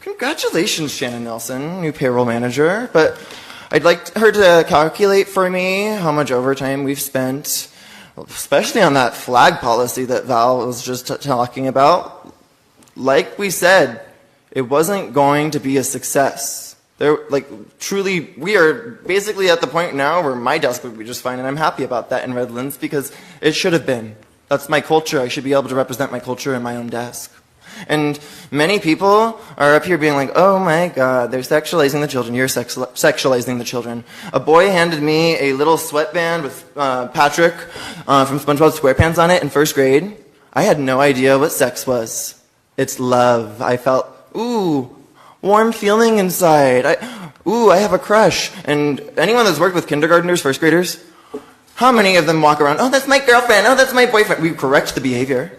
C: Congratulations, Shannon Nelson, new payroll manager. But I'd like her to calculate for me how much overtime we've spent, especially on that flag policy that Val was just talking about. Like we said, it wasn't going to be a success. Truly, we are basically at the point now where my desk would be just fine, and I'm happy about that in Redlands because it should have been. That's my culture. I should be able to represent my culture in my own desk. And many people are up here being like, oh my God, they're sexualizing the children. You're sexualizing the children. A boy handed me a little sweatband with Patrick from SpongeBob SquarePants on it in first grade. I had no idea what sex was. It's love. I felt, ooh, warm feeling inside. I have a crush. And anyone that's worked with kindergartners, first graders, how many of them walk around, oh, that's my girlfriend, oh, that's my boyfriend. We correct the behavior,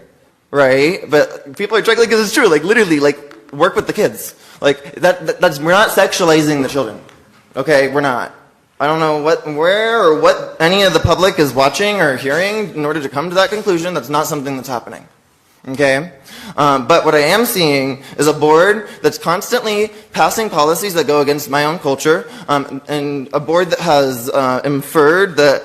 C: right? But people are struggling because it's true. Like, literally, like, work with the kids. Like, that's we're not sexualizing the children. Okay, we're not. I don't know where or what any of the public is watching or hearing in order to come to that conclusion. That's not something that's happening. Okay? But what I am seeing is a board that's constantly passing policies that go against my own culture, and a board that has inferred that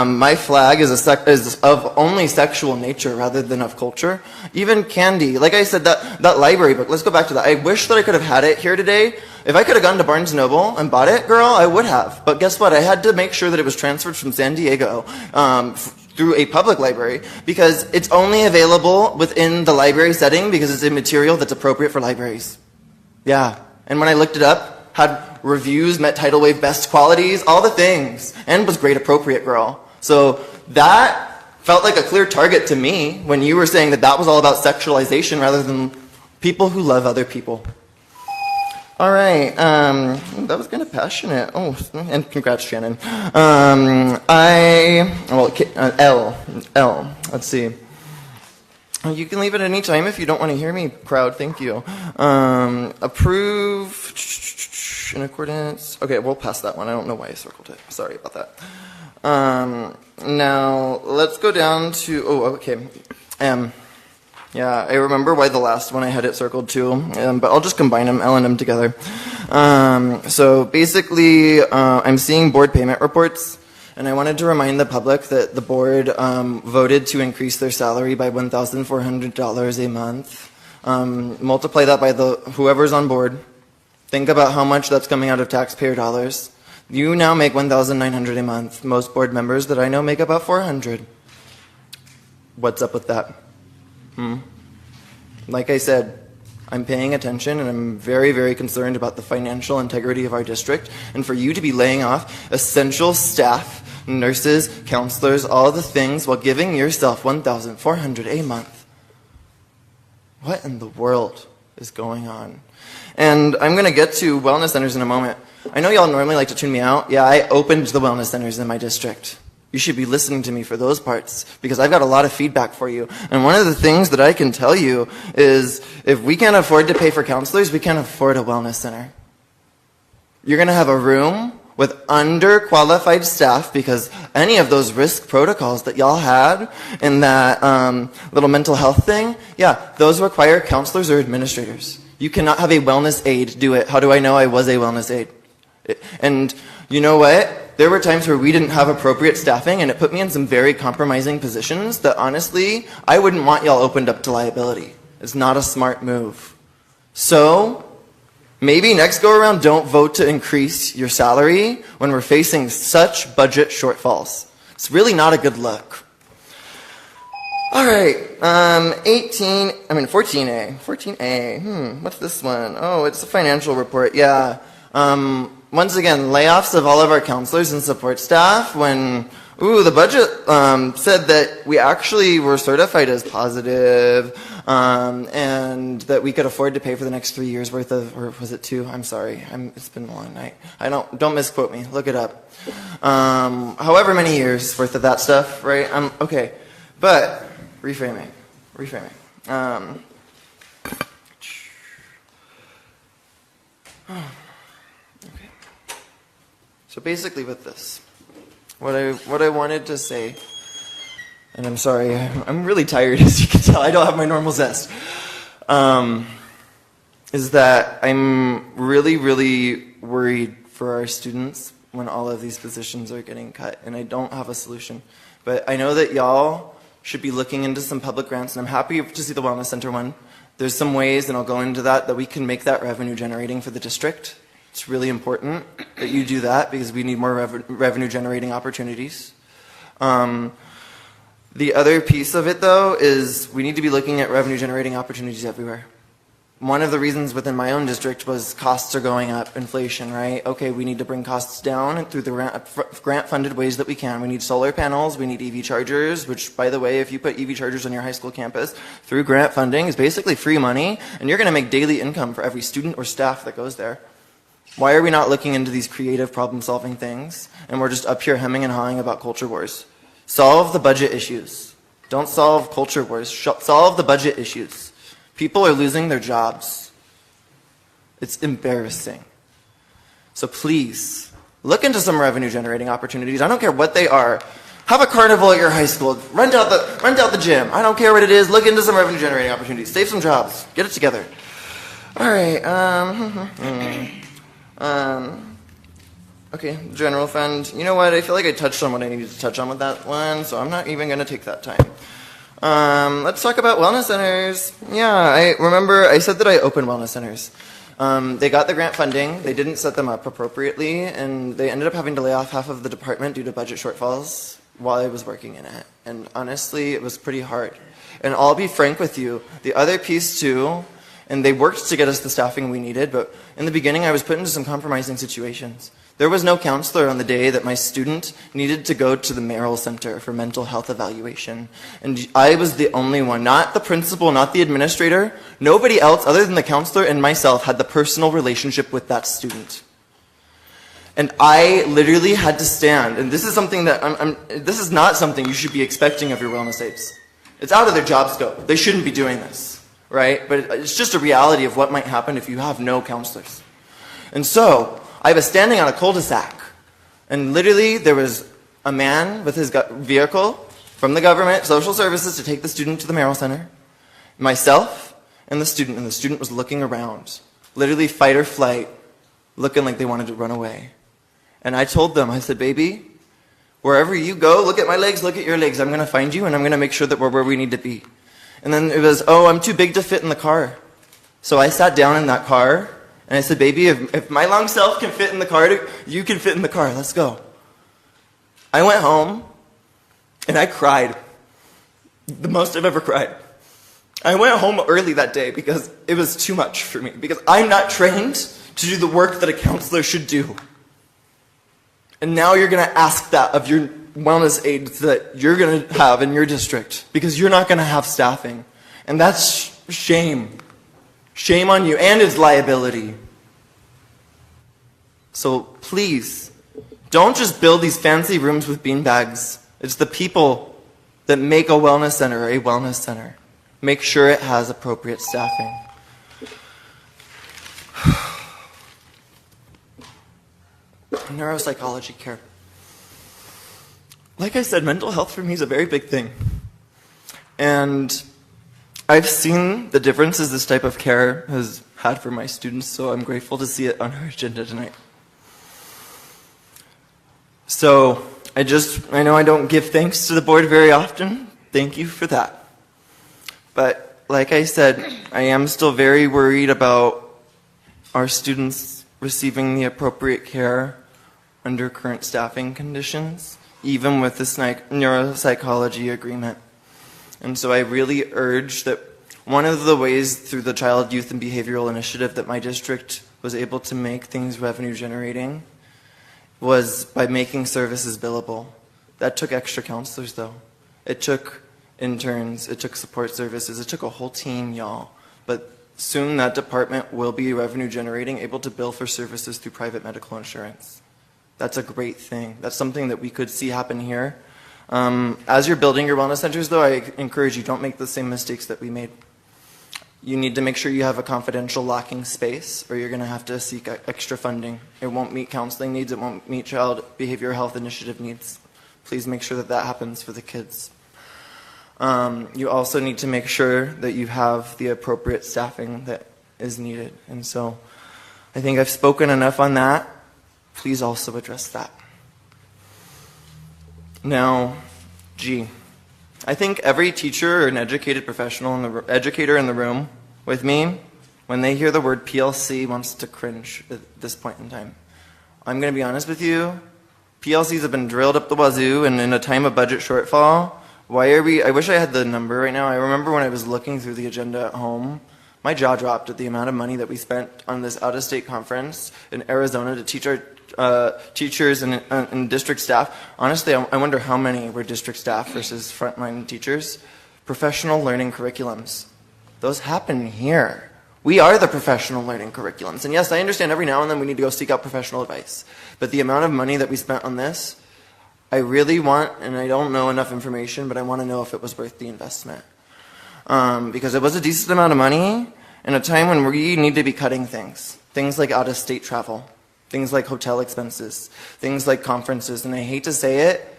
C: my flag is of only sexual nature rather than of culture. Even candy, like I said, that library book, let's go back to that. I wish that I could have had it here today. If I could have gone to Barnes & Noble and bought it, girl, I would have. But guess what? I had to make sure that it was transferred from San Diego through a public library because it's only available within the library setting because it's a material that's appropriate for libraries. Yeah, and when I looked it up, had reviews, met tidal wave best qualities, all the things, and was grade appropriate, girl. So that felt like a clear target to me when you were saying that that was all about sexualization rather than people who love other people. All right, that was kind of passionate. Oh, and congrats, Shannon. L, let's see. You can leave at any time if you don't want to hear me, crowd, thank you. Approve in accordance. Okay, we'll pass that one. I don't know why I circled it. Sorry about that. Now, let's go down to, okay, M. Yeah, I remember why the last one I had it circled too, but I'll just combine them, L and M together. So basically, I'm seeing board payment reports, and I wanted to remind the public that the board voted to increase their salary by $1,400 a month. Multiply that by whoever's on board. Think about how much that's coming out of taxpayer dollars. You now make $1,900 a month. Most board members that I know make about $400. What's up with that? Like I said, I'm paying attention and I'm very, very concerned about the financial integrity of our district. And for you to be laying off essential staff, nurses, counselors, all the things while giving yourself $1,400 a month. What in the world is going on? And I'm going to get to wellness centers in a moment. I know y'all normally like to tune me out. Yeah, I opened the wellness centers in my district. You should be listening to me for those parts because I've got a lot of feedback for you. And one of the things that I can tell you is if we can't afford to pay for counselors, we can't afford a wellness center. You're going to have a room with underqualified staff because any of those risk protocols that y'all had in that little mental health thing, yeah, those require counselors or administrators. You cannot have a wellness aide do it. How do I know I was a wellness aide? And you know what? There were times where we didn't have appropriate staffing and it put me in some very compromising positions that honestly, I wouldn't want y'all opened up to liability. It's not a smart move. So, maybe next go around don't vote to increase your salary when we're facing such budget shortfalls. It's really not a good look. All right, 14A. 14A, what's this one? Oh, it's a financial report, yeah. Once again, layoffs of all of our counselors and support staff when, the budget said that we actually were certified as positive and that we could afford to pay for the next 3 years worth of, or was it 2? I'm sorry, it's been a long night. Don't misquote me, look it up. However many years worth of that stuff, right? Okay, but reframing. So basically with this, what I wanted to say, and I'm sorry, I'm really tired as you can tell, I don't have my normal zest, is that I'm really, really worried for our students when all of these positions are getting cut, and I don't have a solution. But I know that y'all should be looking into some public grants, and I'm happy to see the Wellness Center one. There's some ways, and I'll go into that we can make that revenue generating for the district. It's really important that you do that because we need more revenue generating opportunities. The other piece of it though is we need to be looking at revenue generating opportunities everywhere. One of the reasons within my own district was costs are going up, inflation, right? Okay, we need to bring costs down through the grant funded ways that we can. We need solar panels, we need EV chargers, which by the way, if you put EV chargers on your high school campus through grant funding is basically free money and you're gonna make daily income for every student or staff that goes there. Why are we not looking into these creative problem-solving things, and we're just up here hemming and hawing about culture wars? Solve the budget issues. Don't solve culture wars. Solve the budget issues. People are losing their jobs. It's embarrassing. So please, look into some revenue-generating opportunities. I don't care what they are. Have a carnival at your high school. Rent out the gym. I don't care what it is. Look into some revenue-generating opportunities. Save some jobs. Get it together. All right. Okay, general fund. You know what? I feel like I touched on what I needed to touch on with that one, so I'm not even going to take that time. Let's talk about wellness centers. Yeah, I remember I said that I opened wellness centers. They got the grant funding, they didn't set them up appropriately, and they ended up having to lay off half of the department due to budget shortfalls. while I was working in it. And honestly, it was pretty hard. And I'll be frank with you, the other piece too, and they worked to get us the staffing we needed, but in the beginning I was put into some compromising situations. There was no counselor on the day that my student needed to go to the Merrill Center for mental health evaluation. And I was the only one, not the principal, not the administrator. Nobody else other than the counselor and myself had the personal relationship with that student. And I literally had to stand, and this is something that this is not something you should be expecting of your wellness aides. It's out of their job scope. They shouldn't be doing this, right? But it's just a reality of what might happen if you have no counselors. And so, I was standing on a cul-de-sac, and literally there was a man with his vehicle from the government, social services, to take the student to the Merrill Center, myself, and the student was looking around, literally fight or flight, looking like they wanted to run away. And I told them, I said, baby, wherever you go, look at my legs, look at your legs. I'm going to find you, and I'm going to make sure that we're where we need to be. And then it was, oh, I'm too big to fit in the car. So I sat down in that car, and I said, baby, if my long self can fit in the car, you can fit in the car. Let's go. I went home, and I cried. The most I've ever cried. I went home early that day because it was too much for me. Because I'm not trained to do the work that a counselor should do. And now you're going to ask that of your wellness aides that you're going to have in your district. Because you're not going to have staffing. And that's shame. Shame on you, and it's liability. So please, don't just build these fancy rooms with beanbags. It's the people that make a wellness center a wellness center. Make sure it has appropriate staffing. Neuropsychology care. Like I said, mental health for me is a very big thing. And I've seen the differences this type of care has had for my students, so I'm grateful to see it on our agenda tonight. So, I know I don't give thanks to the board very often. Thank you for that. But, like I said, I am still very worried about our students receiving the appropriate care under current staffing conditions, even with this neuropsychology agreement. And so I really urge that one of the ways through the Child, Youth, and Behavioral Initiative that my district was able to make things revenue generating was by making services billable. That took extra counselors though. It took interns, it took support services, it took a whole team, y'all. But soon that department will be revenue generating, able to bill for services through private medical insurance. That's a great thing. That's something that we could see happen here. As you're building your wellness centers though, I encourage you, don't make the same mistakes that we made. You need to make sure you have a confidential locking space, or you're going to have to seek extra funding. It won't meet counseling needs, it won't meet Child Behavioral Health Initiative needs. Please make sure that that happens for the kids. You also need to make sure that you have the appropriate staffing that is needed. And so I think I've spoken enough on that. Please also address that. Now, G. I think every teacher or an educated professional, educator in the room with me, when they hear the word PLC, wants to cringe at this point in time. I'm going to be honest with you. PLCs have been drilled up the wazoo, and in a time of budget shortfall, I wish I had the number right now. I remember when I was looking through the agenda at home, my jaw dropped at the amount of money that we spent on this out-of-state conference in Arizona to teach our teachers and district staff. Honestly, I wonder how many were district staff versus frontline teachers. Professional learning curriculums. Those happen here. We are the professional learning curriculums. And yes, I understand every now and then we need to go seek out professional advice. But the amount of money that we spent on this, I really want, and I don't know enough information, but I want to know if it was worth the investment. Because it was a decent amount of money in a time when we need to be cutting things. Things like out-of-state travel. Things like hotel expenses, things like conferences, and I hate to say it,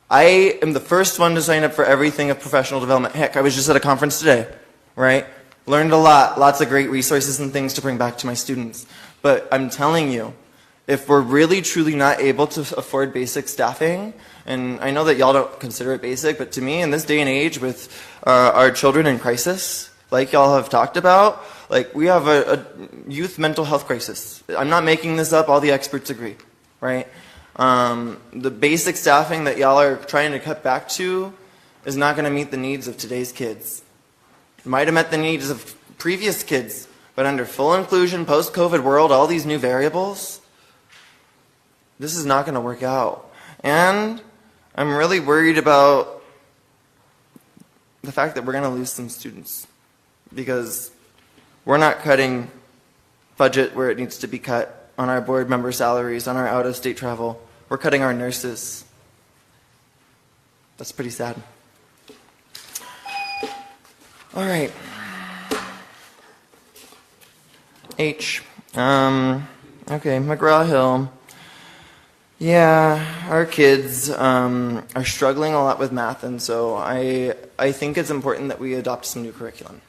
C: I am the first one to sign up for everything of professional development. Heck, I was just at a conference today, right? Learned a lot, lots of great resources and things to bring back to my students. But I'm telling you, if we're really truly not able to afford basic staffing, and I know that y'all don't consider it basic, but to me, in this day and age with our children in crisis, like y'all have talked about, like we have a youth mental health crisis. I'm not making this up, all the experts agree, right? The basic staffing that y'all are trying to cut back to is not going to meet the needs of today's kids. It might have met the needs of previous kids, but under full inclusion, post-COVID world, all these new variables, this is not going to work out. And I'm really worried about the fact that we're going to lose some students because we're not cutting budget where it needs to be cut on our board member salaries, on our out-of-state travel. We're cutting our nurses. That's pretty sad. All right. H. Okay, McGraw-Hill. Yeah, our kids are struggling a lot with math, and so I think it's important that we adopt some new curriculum.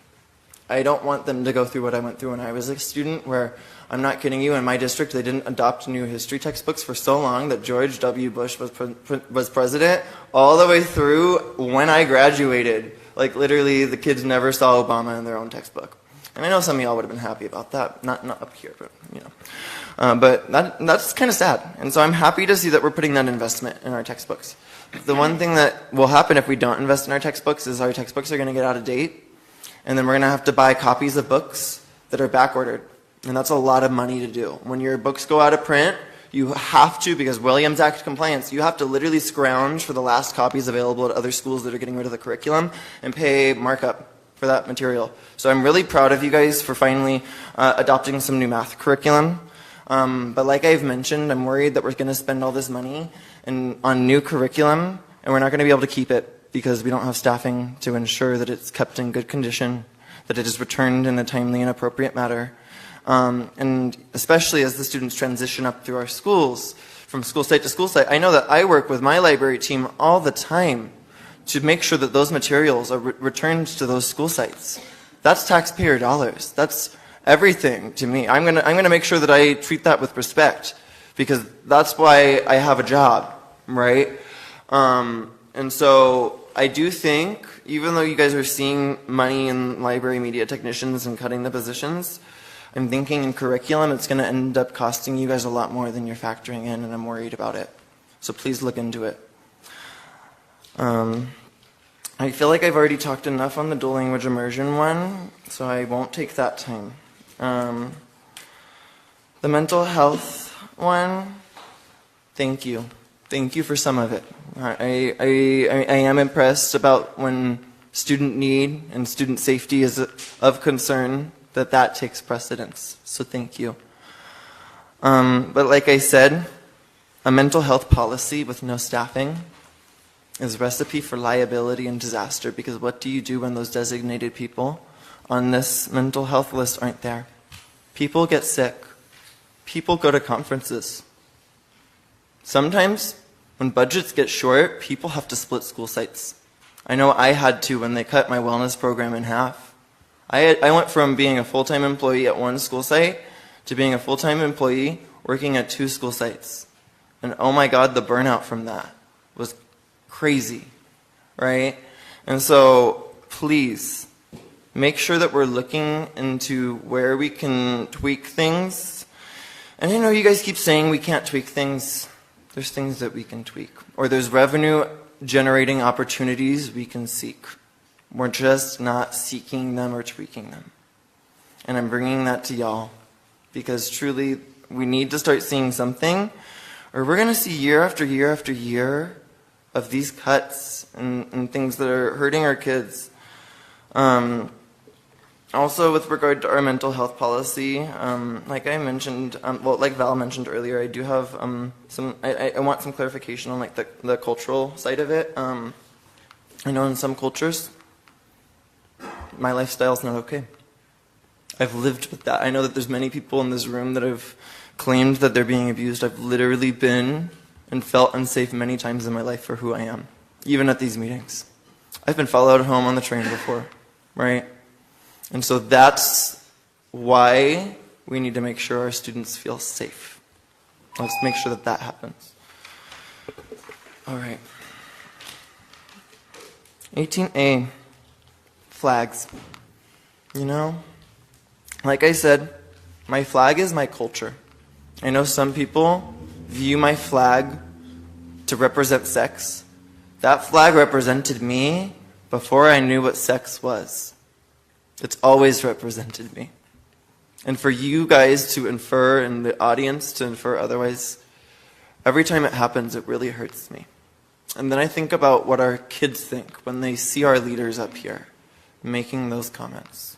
C: I don't want them to go through what I went through when I was a student, where, I'm not kidding you, in my district they didn't adopt new history textbooks for so long that George W. Bush was president, all the way through when I graduated. Like, literally, the kids never saw Obama in their own textbook. And I know some of y'all would have been happy about that. Not up here, but, you know. But that's kind of sad. And so I'm happy to see that we're putting that investment in our textbooks. The one thing that will happen if we don't invest in our textbooks is our textbooks are going to get out of date. And then we're going to have to buy copies of books that are back-ordered. And that's a lot of money to do. When your books go out of print, you have to, because Williams Act compliance, you have to literally scrounge for the last copies available at other schools that are getting rid of the curriculum and pay markup for that material. So I'm really proud of you guys for finally adopting some new math curriculum. But like I've mentioned, I'm worried that we're going to spend all this money on new curriculum, and we're not going to be able to keep it because we don't have staffing to ensure that it's kept in good condition, that it is returned in a timely and appropriate manner. And especially as the students transition up through our schools, from school site to school site, I know that I work with my library team all the time to make sure that those materials are returned to those school sites. That's taxpayer dollars. That's everything to me. I'm gonna make sure that I treat that with respect, because that's why I have a job, right? And so I do think, even though you guys are seeing money in library media technicians and cutting the positions, I'm thinking in curriculum it's going to end up costing you guys a lot more than you're factoring in, and I'm worried about it. So please look into it. I feel like I've already talked enough on the dual language immersion one, so I won't take that time. The mental health one, thank you. Thank you for some of it. I am impressed about when student need and student safety is of concern, that takes precedence. So thank you. But like I said, a mental health policy with no staffing is a recipe for liability and disaster, because what do you do when those designated people on this mental health list aren't there? People get sick. People go to conferences. Sometimes, when budgets get short, people have to split school sites. I know I had to when they cut my wellness program in half. I went from being a full-time employee at one school site to being a full-time employee working at 2 school sites. And oh my God, the burnout from that was crazy, right? And so please, make sure that we're looking into where we can tweak things. And I know you guys keep saying we can't tweak things. There's things that we can tweak. Or there's revenue generating opportunities we can seek. We're just not seeking them or tweaking them. And I'm bringing that to y'all, because truly we need to start seeing something, or we're going to see year after year after year of these cuts and things that are hurting our kids. Also, with regard to our mental health policy, like I mentioned, like Val mentioned earlier, I do have I want some clarification on like the cultural side of it. I know in some cultures, my lifestyle's not okay. I've lived with that. I know that there's many people in this room that have claimed that they're being abused. I've literally been and felt unsafe many times in my life for who I am, even at these meetings. I've been followed home on the train before, right? And so that's why we need to make sure our students feel safe. Let's make sure that that happens. All right. 18A, flags. You know, like I said, my flag is my culture. I know some people view my flag to represent sex, that flag represented me before I knew what sex was. It's always represented me. And for you guys to infer, and the audience to infer otherwise, every time it happens, it really hurts me. And then I think about what our kids think when they see our leaders up here making those comments.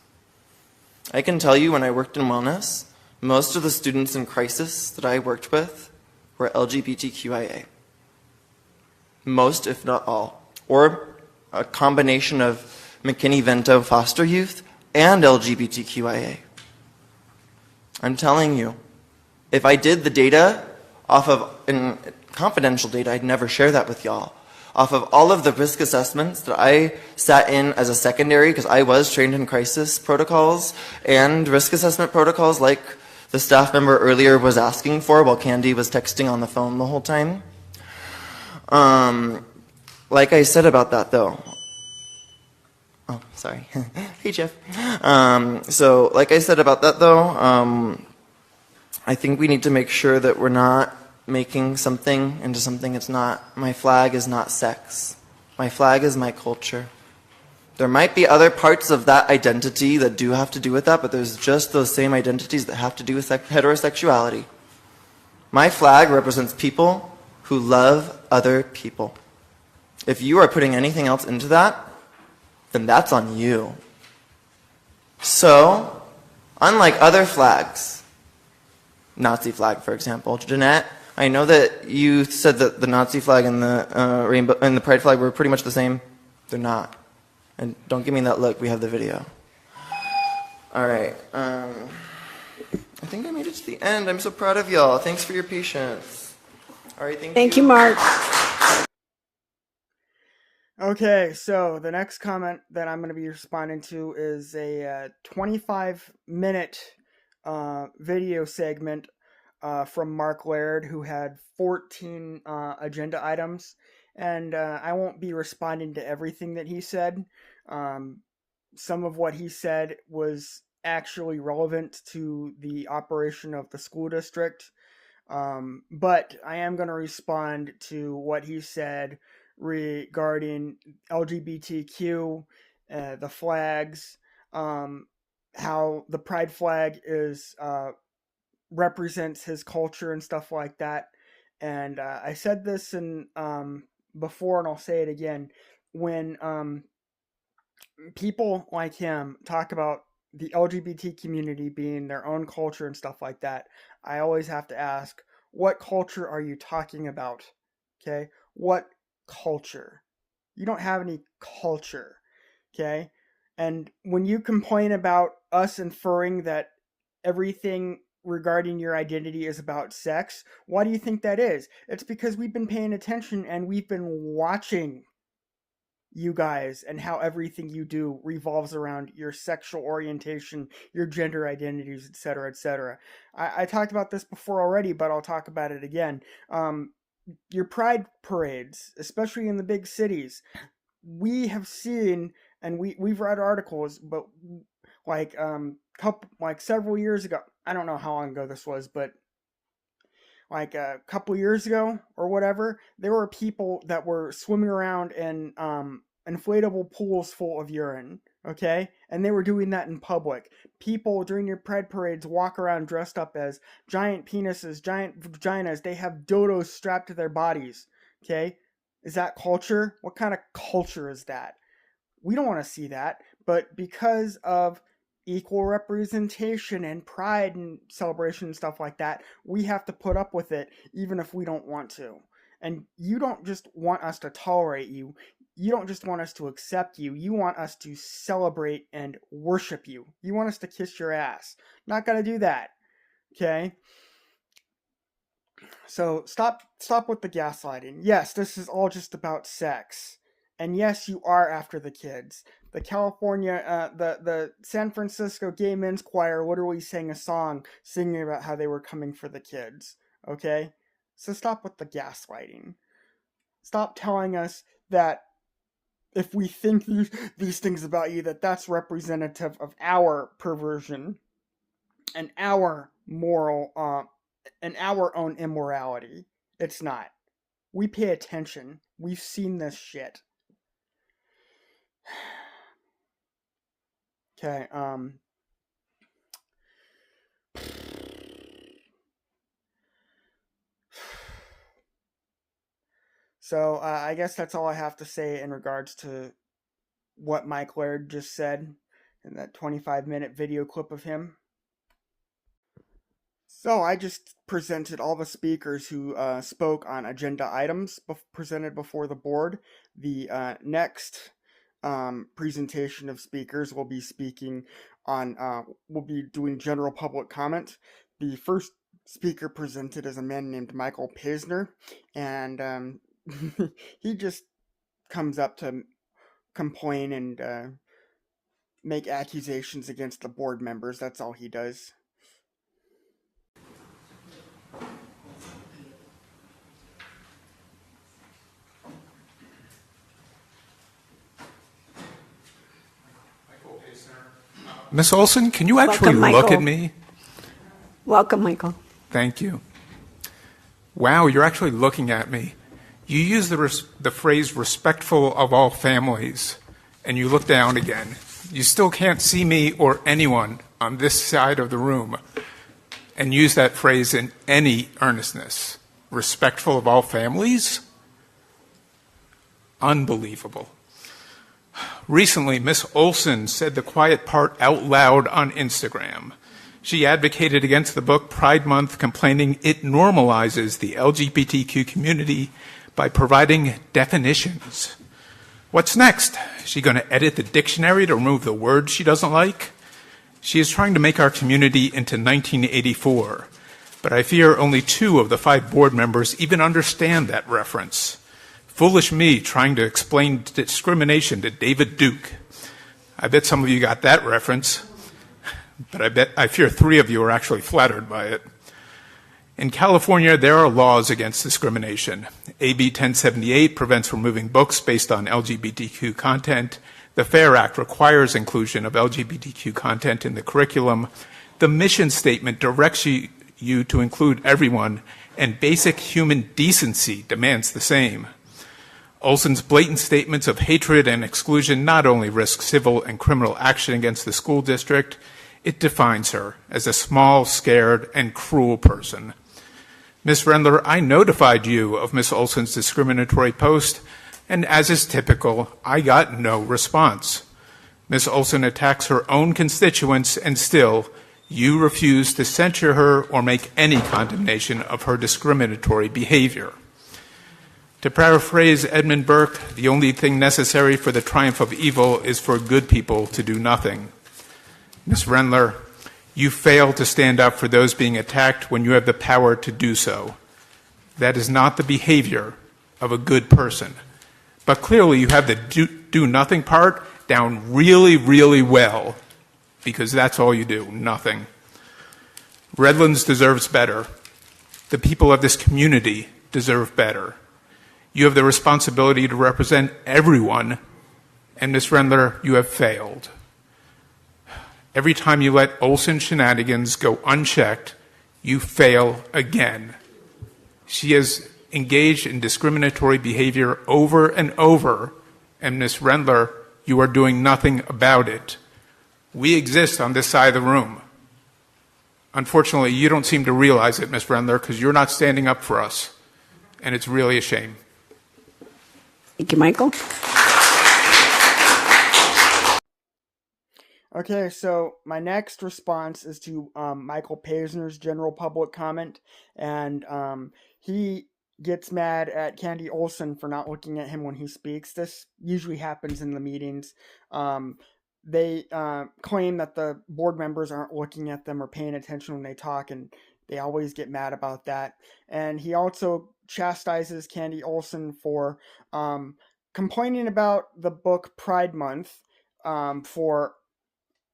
C: I can tell you, when I worked in wellness, most of the students in crisis that I worked with were LGBTQIA. Most, if not all. Or a combination of McKinney-Vento foster youth and LGBTQIA. I'm telling you, if I did the data off of, in confidential data, I'd never share that with y'all, off of all of the risk assessments that I sat in as a secondary, because I was trained in crisis protocols and risk assessment protocols like the staff member earlier was asking for while Candy was texting on the phone the whole time. Like I said about that though, oh, sorry. Hey, Jeff. So like I said about that though, I think we need to make sure that we're not making something into something it's not. My flag is not sex. My flag is my culture. There might be other parts of that identity that do have to do with that, but there's just those same identities that have to do with heterosexuality. My flag represents people who love other people. If you are putting anything else into that, then that's on you. So, unlike other flags, Nazi flag, for example, Jeanette, I know that you said that the Nazi flag and the rainbow and the pride flag were pretty much the same. They're not. And don't give me that look. We have the video. All right. I think I made it to the end. I'm so proud of y'all. Thanks for your patience. All right.
B: Thank you, Mark.
A: Okay, so the next comment that I'm going to be responding to is a 25-minute video segment from Mark Laird, who had 14 agenda items, and I won't be responding to everything that he said. Some of what he said was actually relevant to the operation of the school district, but I am going to respond to what he said regarding LGBTQ, the flags, how the pride flag is represents his culture and stuff like that. And I said this in before, and I'll say it again. When people like him talk about the LGBT community being their own culture and stuff like that, I always have to ask, what culture are you talking about? Okay? What culture? You don't have any culture. Okay? And when you complain about us inferring that everything regarding your identity is about sex, why do you think that is? It's because we've been paying attention and we've been watching you guys and how everything you do revolves around your sexual orientation, your gender identities, etc., etc. I talked about this before already, but I'll talk about it again. Your pride parades, especially in the big cities, we have seen, and we've read articles, but like several years ago, I don't know how long ago this was, but like a couple years ago or whatever, there were people that were swimming around in inflatable pools full of urine, okay? And they were doing that in public. People during your pride parades walk around dressed up as giant penises, giant vaginas. They have dildos strapped to their bodies, okay? Is that culture? What kind of culture is that? We don't want to see that, but because of equal representation and pride and celebration and stuff like that, we have to put up with it even if we don't want to. And you don't just want us to tolerate you. You don't just want us to accept you. You want us to celebrate and worship you. You want us to kiss your ass. Not gonna do that. Okay? So stop with the gaslighting. Yes, this is all just about sex. And yes, you are after the kids. The California, the San Francisco Gay Men's Choir literally sang a song singing about how they were coming for the kids. Okay? So stop with the gaslighting. Stop telling us that if we think these things about you, that's representative of our perversion and our moral, and our own immorality. It's not. We pay attention. We've seen this shit. Okay, so I guess that's all I have to say in regards to what Mike Laird just said in that 25-minute video clip of him. So I just presented all the speakers who spoke on agenda items presented before the board. The next presentation of speakers will be speaking on, will be doing general public comment. The first speaker presented is a man named Michael Paisner, and he just comes up to complain and make accusations against the board members. That's all he does.
I: Miss Olson, can you actually look at me?
B: Welcome, Michael.
I: Thank you. Wow, you're actually looking at me. You use the phrase respectful of all families, and you look down again. You still can't see me or anyone on this side of the room, and use that phrase in any earnestness. Respectful of all families? Unbelievable. Recently, Miss Olson said the quiet part out loud on Instagram. She advocated against the book Pride Month, complaining it normalizes the LGBTQ community by providing definitions. What's next? Is she going to edit the dictionary to remove the words she doesn't like? She is trying to make our community into 1984, but I fear only 2 of the 5 board members even understand that reference. Foolish me trying to explain discrimination to David Duke. I bet some of you got that reference, but I fear 3 of you are actually flattered by it. In California, there are laws against discrimination. AB 1078 prevents removing books based on LGBTQ content. The FAIR Act requires inclusion of LGBTQ content in the curriculum. The mission statement directs you to include everyone, and basic human decency demands the same. Olson's blatant statements of hatred and exclusion not only risk civil and criminal action against the school district, it defines her as a small, scared, and cruel person. Ms. Rendler, I notified you of Ms. Olson's discriminatory post, and as is typical, I got no response. Ms. Olson attacks her own constituents, and still, you refuse to censure her or make any condemnation of her discriminatory behavior. To paraphrase Edmund Burke, the only thing necessary for the triumph of evil is for good people to do nothing. Ms. Rendler, you fail to stand up for those being attacked when you have the power to do so. That is not the behavior of a good person. But clearly you have the do nothing part down really, really well, because that's all you do, nothing. Redlands deserves better. The people of this community deserve better. You have the responsibility to represent everyone, and Ms. Rendler, you have failed. Every time you let Olson shenanigans go unchecked, you fail again. She has engaged in discriminatory behavior over and over, and Ms. Rendler, you are doing nothing about it. We exist on this side of the room. Unfortunately, you don't seem to realize it, Ms. Rendler, because you're not standing up for us, and it's really a shame.
B: Thank you, Michael.
A: Okay, so my next response is to Michael Paisner's general public comment, and he gets mad at Candy Olson for not looking at him when he speaks. This usually happens in the meetings. They claim that the board members aren't looking at them or paying attention when they talk, and they always get mad about that. And he also chastises Candy Olson for complaining about the book Pride Month, for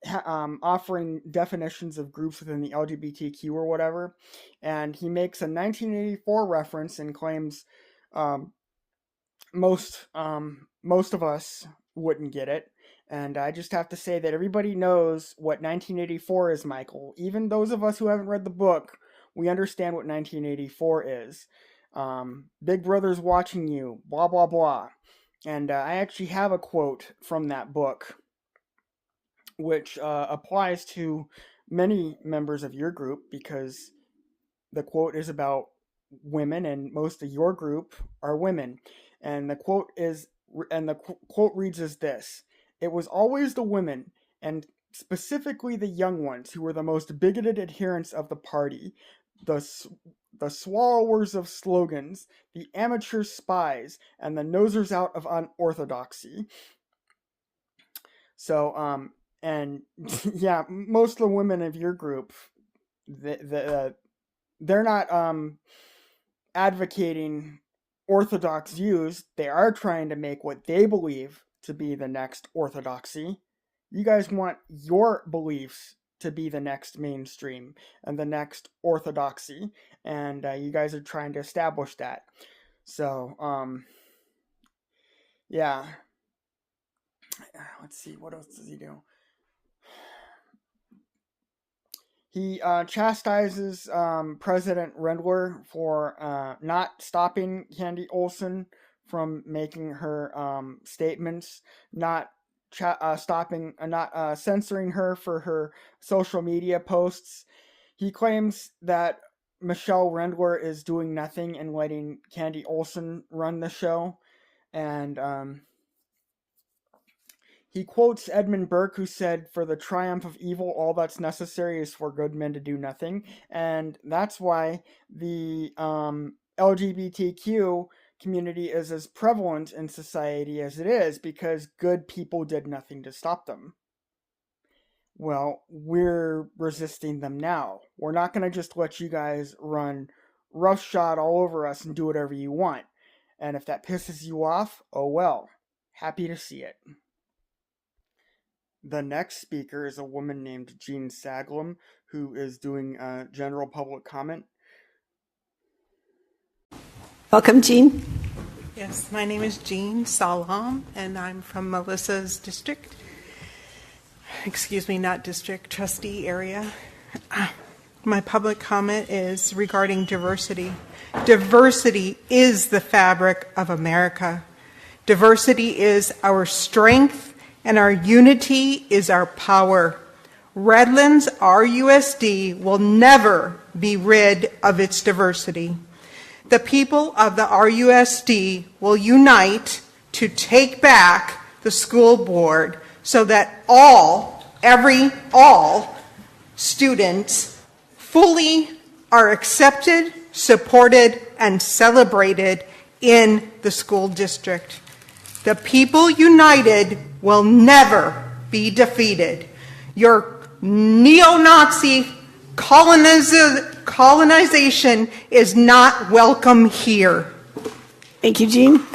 A: offering definitions of groups within the LGBTQ or whatever, and he makes a 1984 reference and claims most of us wouldn't get it. And I just have to say that everybody knows what 1984 is, Michael. Even those of us who haven't read the book, we understand what 1984 is. Big Brother's watching you, blah, blah, blah. And I actually have a quote from that book, which applies to many members of your group, because the quote is about women, and most of your group are women. And the quote reads as this: "It was always the women, and specifically the young ones, who were the most bigoted adherents of the party, the swallowers of slogans, the amateur spies, and the nosers out of unorthodoxy." So, and yeah, most of the women of your group, they're not advocating orthodox views. They are trying to make what they believe to be the next orthodoxy. You guys want your beliefs to be the next mainstream and the next orthodoxy, and you guys are trying to establish that. So, yeah. Let's see, what else does he do? He chastises President Rendler for not stopping Candy Olson from making her statements, not censoring her for her social media posts. He claims that Michelle Rendler is doing nothing and letting Candy Olson run the show, and he quotes Edmund Burke, who said, "For the triumph of evil, all that's necessary is for good men to do nothing." And that's why the LGBTQ community is as prevalent in society as it is, because good people did nothing to stop them. Well, we're resisting them now. We're not going to just let you guys run roughshod all over us and do whatever you want. And if that pisses you off, oh well. Happy to see it. The next speaker is a woman named Jean Saglum, who is doing general public comment.
B: Welcome, Jean.
J: Yes, my name is Jean Salam, and I'm from Melissa's district. Excuse me, not district, trustee area. My public comment is regarding diversity. Diversity is the fabric of America. Diversity is our strength, and our unity is our power. Redlands RUSD will never be rid of its diversity. The people of the RUSD will unite to take back the school board so that all students fully are accepted, supported, and celebrated in the school district. The people united will never be defeated. Your neo-Nazi colonization is not welcome here.
B: Thank you, Jean.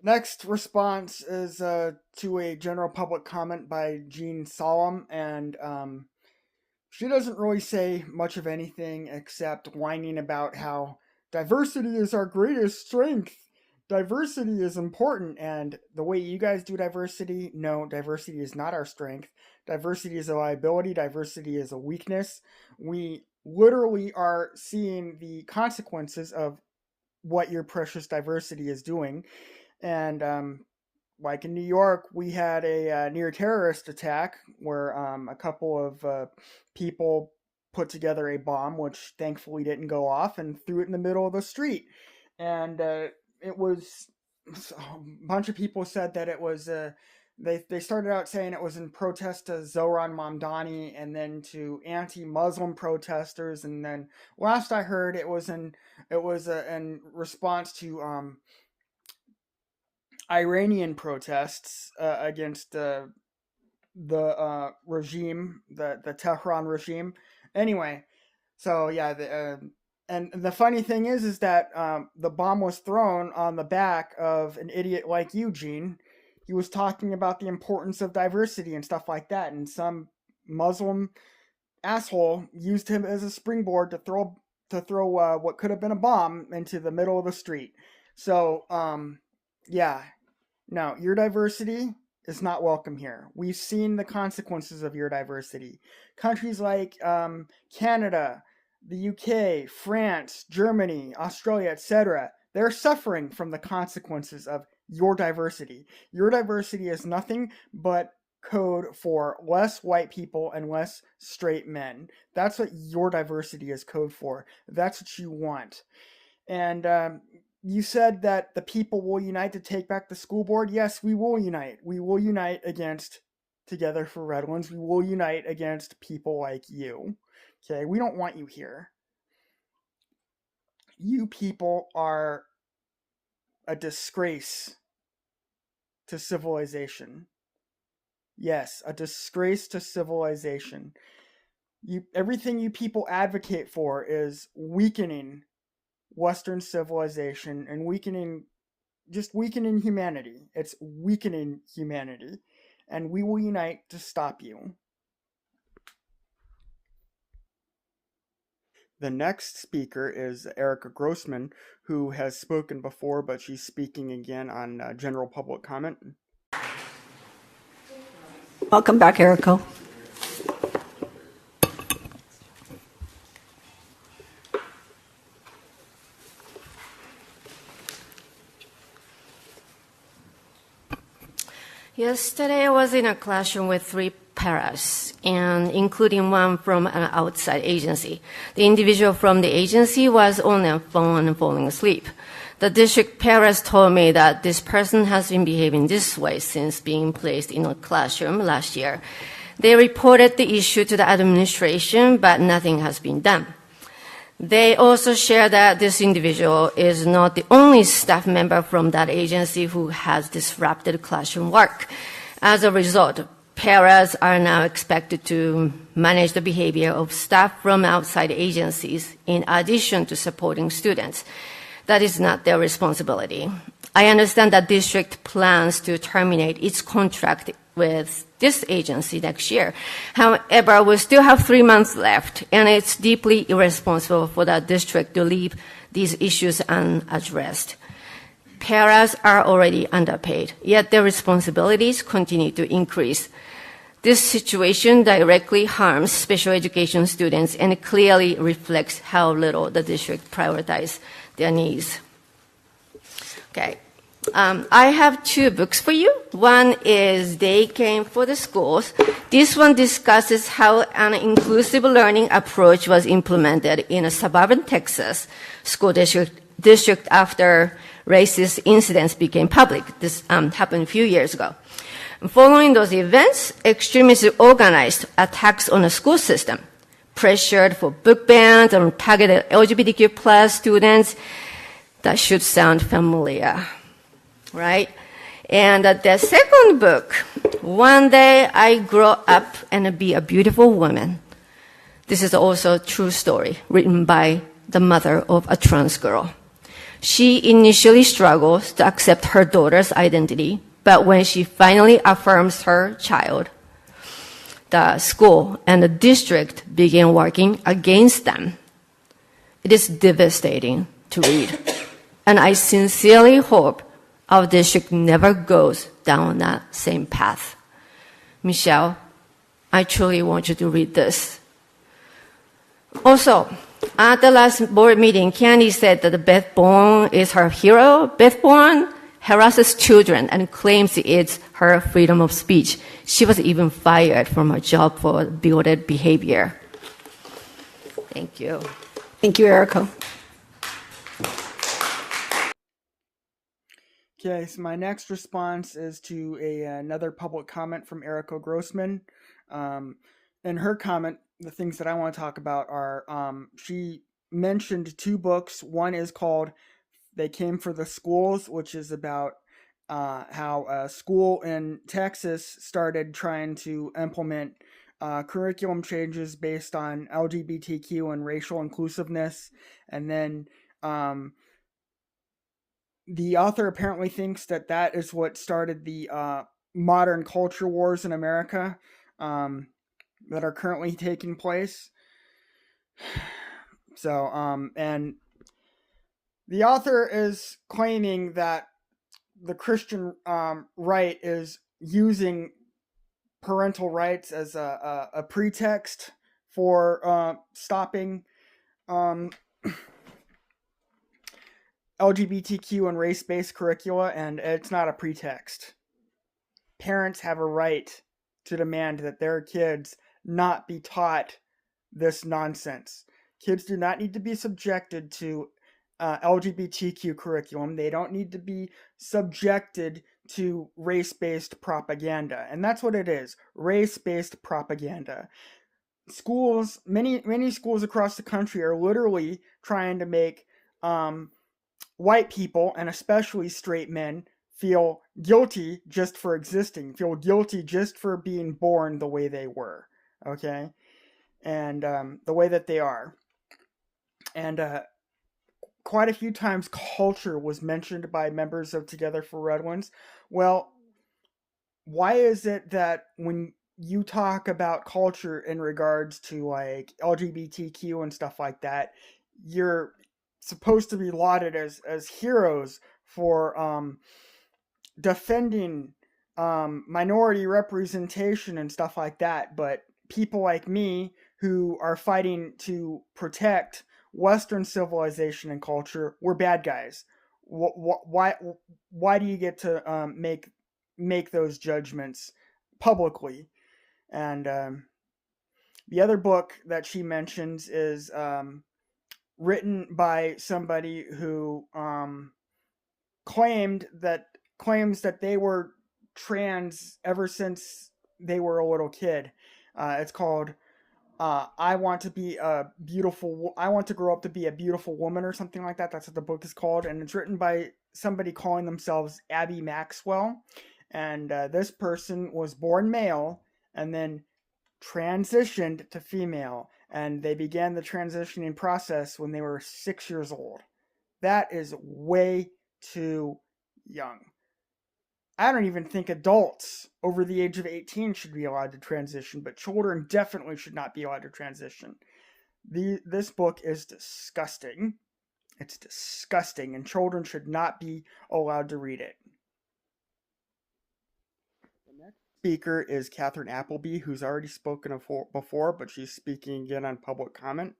A: Next response is to a general public comment by Jean Salam, and she doesn't really say much of anything except whining about how diversity is our greatest strength. Diversity is important, and the way you guys do diversity, no, diversity is not our strength. Diversity is a liability. Diversity is a weakness. We literally are seeing the consequences of what your precious diversity is doing. And like in New York, we had a near terrorist attack where a couple of people put together a bomb, which thankfully didn't go off, and threw it in the middle of the street. And it was a bunch of people said that it was they started out saying it was in protest to Zohran Mamdani, and then to anti-Muslim protesters, and then last I heard it was in response to Iranian protests against the regime, the Tehran regime. Anyway, so yeah, and the funny thing is that the bomb was thrown on the back of an idiot like Eugene. He was talking about the importance of diversity and stuff like that, and some Muslim asshole used him as a springboard to throw what could have been a bomb into the middle of the street. So yeah, no, your diversity is not welcome here. We've seen the consequences of your diversity. Countries like Canada, the UK, France, Germany, Australia, etc., they're suffering from the consequences of your diversity. Your diversity is nothing but code for less white people and less straight men. That's what your diversity is code for. That's what you want. And you said that the people will unite to take back the school board. Yes, we will unite. We will unite against Together for Redlands. We will unite against people like you. Okay, we don't want you here. You people are a disgrace to civilization. Yes, a disgrace to civilization. Everything you people advocate for is weakening Western civilization and weakening humanity. It's weakening humanity. And we will unite to stop you. The next speaker is Erica Grossman, who has spoken before, but she's speaking again on general public comment.
B: Welcome back, Erica.
D: Yesterday I was in a classroom with 3 paras, and including one from an outside agency. The individual from the agency was on a phone and falling asleep. The district paras told me that this person has been behaving this way since being placed in a classroom last year. They reported the issue to the administration, but nothing has been done. They also share that this individual is not the only staff member from that agency who has disrupted classroom work. As a result, paras are now expected to manage the behavior of staff from outside agencies in addition to supporting students. That is not their responsibility. I understand that district plans to terminate its contract with this agency next year. However, we still have 3 months left, and it's deeply irresponsible for the district to leave these issues unaddressed. Paras are already underpaid, yet their responsibilities continue to increase. This situation directly harms special education students and clearly reflects how little the district prioritizes their needs. Okay. I have 2 books for you. One is They Came for the Schools. This one discusses how an inclusive learning approach was implemented in a suburban Texas school district after racist incidents became public. This happened a few years ago. Following those events, extremists organized attacks on the school system, pressured for book bans and targeted LGBTQ plus students. That should sound familiar. Right? And the second book, One Day I Grow Up and Be a Beautiful Woman. This is also a true story written by the mother of a trans girl. She initially struggles to accept her daughter's identity, but when she finally affirms her child, the school and the district begin working against them. It is devastating to read. And I sincerely hope our district never goes down that same path. Michelle, I truly want you to read this. Also, at the last board meeting, Candy said that Beth Bourne is her hero. Beth Bourne harasses children and claims it's her freedom of speech. She was even fired from her job for bigoted behavior. Thank you.
B: Thank you, Erica.
A: Okay, so my next response is to another public comment from Erica Grossman. In her comment, the things that I want to talk about are, she mentioned 2 books. One is called They Came for the Schools, which is about how a school in Texas started trying to implement curriculum changes based on LGBTQ and racial inclusiveness. And then the author apparently thinks that that is what started the modern culture wars in America that are currently taking place. So, and the author is claiming that the Christian right is using parental rights as a pretext for stopping LGBTQ and race-based curricula, and it's not a pretext. Parents have a right to demand that their kids not be taught this nonsense. Kids do not need to be subjected to LGBTQ curriculum. They don't need to be subjected to race-based propaganda. And that's what it is, race-based propaganda. Schools, many schools across the country are literally trying to make white people, and especially straight men, feel guilty just for existing, feel guilty just for being born the way they were, okay? And the way that they are. And quite a few times culture was mentioned by members of Together for Redlands. Well, why is it that when you talk about culture in regards to like LGBTQ and stuff like that, you're supposed to be lauded as heroes for defending minority representation and stuff like that, but people like me who are fighting to protect Western civilization and culture, we're bad guys. Why do you get to make those judgments publicly? And the other book that she mentions is written by somebody who claims that they were trans ever since they were a little kid. It's called I Want to Grow Up to Be a Beautiful Woman, or something like that. That's what the book is called, and it's written by somebody calling themselves Abby Maxwell. And this person was born male and then transitioned to female, and they began the transitioning process when they were 6 years old. That is way too young. I don't even think adults over the age of 18 should be allowed to transition, but children definitely should not be allowed to transition. This book is disgusting. It's disgusting, and children should not be allowed to read it. The next speaker is Catherine Appleby, who's already spoken before, but she's speaking again on public comment.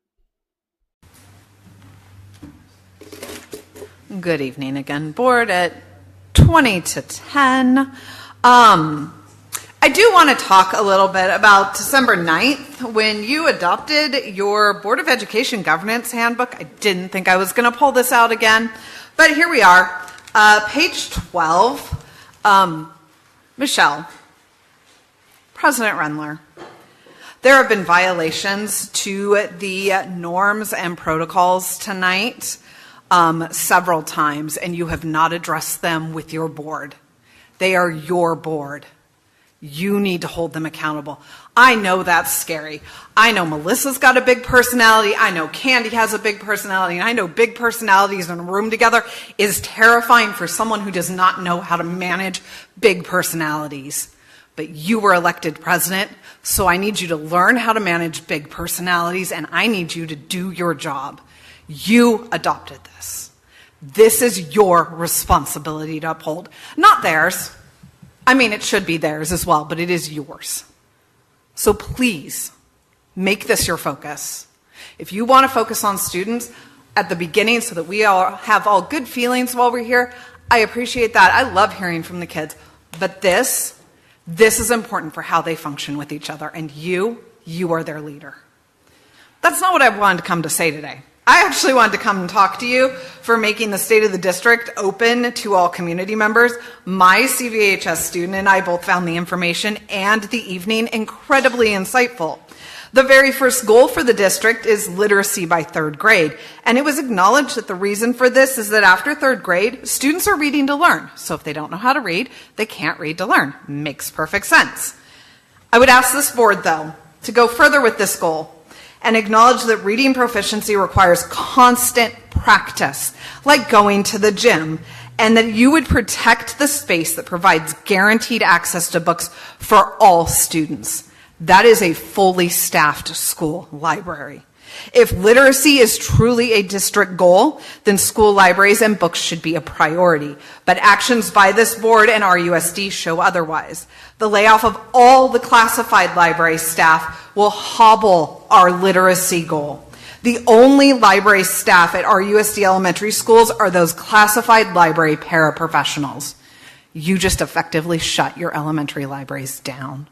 G: Good evening again, board. At 20 to 10. I do want to talk a little bit about December 9th when you adopted your Board of Education Governance Handbook. I didn't think I was going to pull this out again, but here we are. Page 12. Michelle, President Rendler, there have been violations to the norms and protocols tonight several times, and you have not addressed them with your board. They are your board. You need to hold them accountable. I know that's scary. I know Melissa's got a big personality. I know Candy has a big personality. And I know big personalities in a room together is terrifying for someone who does not know how to manage big personalities. But you were elected president, so I need you to learn how to manage big personalities, and I need you to do your job. You adopted this. This is your responsibility to uphold, not theirs. I mean, it should be theirs as well, but it is yours. So please, make this your focus. If you want to focus on students at the beginning so that we all have all good feelings while we're here, I appreciate that. I love hearing from the kids. But this is important for how they function with each other, and you are their leader. That's not what I wanted to come to say today. I actually wanted to come and talk to you for making the State of the District open to all community members. My CVHS student and I both found the information and the evening incredibly insightful. The very first goal for the district is literacy by third grade, and it was acknowledged that the reason for this is that after third grade, students are reading to learn. So if they don't know how to read, they can't read to learn. Makes perfect sense. I would ask this board, though, to go further with this goal and acknowledge that reading proficiency requires constant practice, like going to the gym, and that you would protect the space that provides guaranteed access to books for all students. That is a fully staffed school library. If literacy is truly a district goal, then school libraries and books should be a priority. But actions by this board and RUSD show otherwise. The layoff of all the classified library staff will hobble our literacy goal. The only library staff at our RUSD elementary schools are those classified library paraprofessionals. You just effectively shut your elementary libraries down.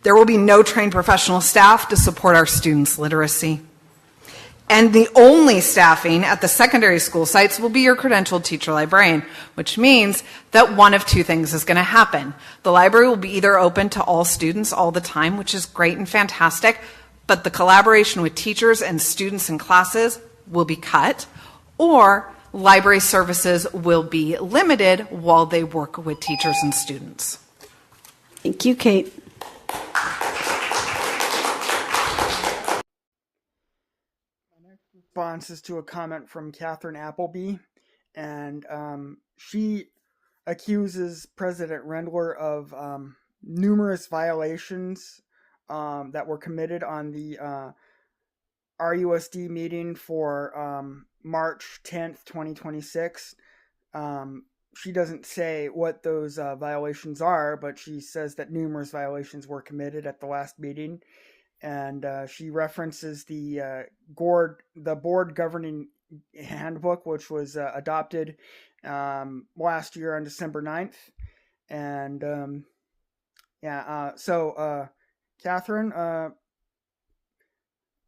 G: There will be no trained professional staff to support our students' literacy. And the only staffing at the secondary school sites will be your credentialed teacher librarian, which means that one of two things is going to happen. The library will be either open to all students all the time, which is great and fantastic, but the collaboration with teachers and students in classes will be cut, or library services will be limited while they work with teachers and students.
B: Thank you, Kate.
A: Response is to a comment from Catherine Appleby, and she accuses President Rendler of numerous violations that were committed on the RUSD meeting for March 10th, 2026. She doesn't say what those violations are, but she says that numerous violations were committed at the last meeting. And she references the board governing handbook, which was adopted last year on December 9th. And so Catherine,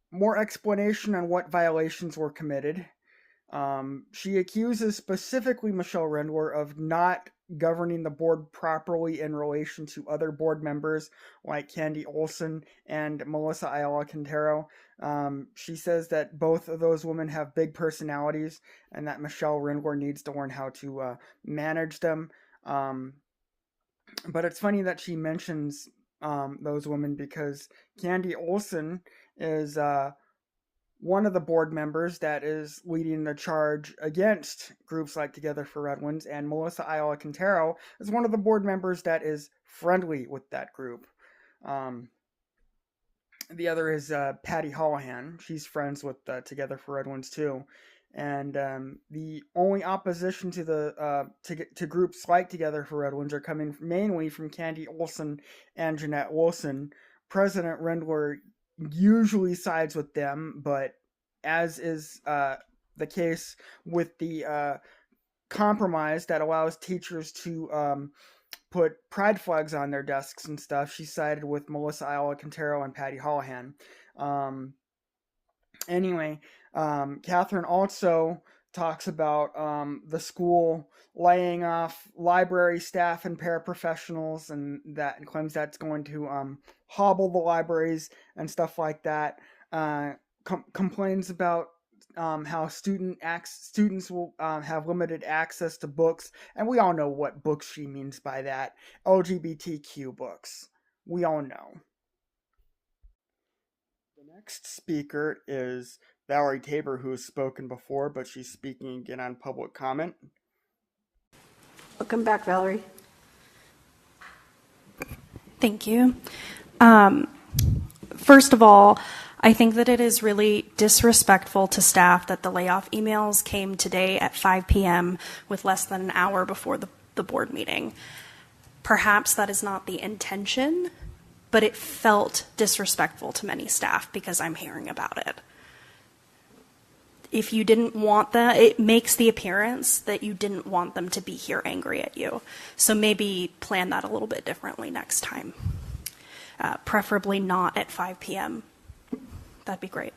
A: more explanation on what violations were committed. She accuses specifically Michelle Rendler of not governing the board properly in relation to other board members like Candy Olson and Melissa Ayala Quintero. She says that both of those women have big personalities and that Michelle Rendler needs to learn how to manage them. But it's funny that she mentions those women because Candy Olson is one of the board members that is leading the charge against groups like Together for Redlands, and Melissa Ayala Quintero is one of the board members that is friendly with that group. The other is Patty Holohan. She's friends with Together for Redlands too. And the only opposition to the to groups like Together for Redlands are coming mainly from Candy Olson and Jeanette Wilson. President Rendler usually sides with them, but as is the case with the compromise that allows teachers to put pride flags on their desks and stuff, she sided with Melissa Ayala Quintero and Patty Holohan. Anyway, Catherine also talks about the school laying off library staff and paraprofessionals, and claims that's going to hobble the libraries and stuff like that. Complains about how students will have limited access to books, and we all know what books she means by that. LGBTQ books. We all know. The next speaker is Valerie Tabor, who has spoken before, but she's speaking again on public comment.
B: Welcome back, Valerie.
H: Thank you. First of all, I think that it is really disrespectful to staff that the layoff emails came today at 5 p.m. with less than an hour before the board meeting. Perhaps that is not the intention, but it felt disrespectful to many staff because I'm hearing about it. If you didn't want that, it makes the appearance that you didn't want them to be here angry at you. So maybe plan that a little bit differently next time. Preferably not at 5 p.m. That'd be great.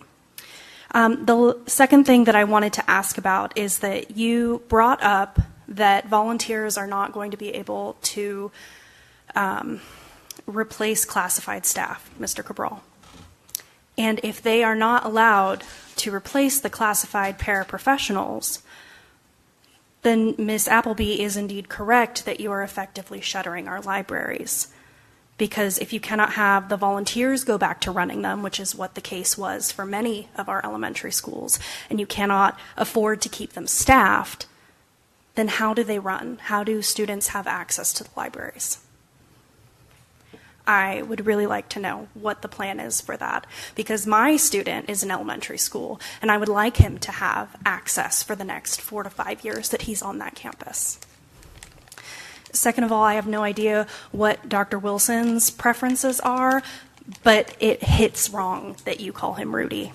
H: The second thing that I wanted to ask about is that you brought up that volunteers are not going to be able to replace classified staff, Mr. Cabral. And if they are not allowed to replace the classified paraprofessionals, then Ms. Appleby is indeed correct that you are effectively shuttering our libraries. Because if you cannot have the volunteers go back to running them, which is what the case was for many of our elementary schools, and you cannot afford to keep them staffed, then how do they run? How do students have access to the libraries? I would really like to know what the plan is for that, because my student is in elementary school, and I would like him to have access for the next 4 to 5 years that he's on that campus. Second of all, I have no idea what Dr. Wilson's preferences are, but it hits wrong that you call him Rudy.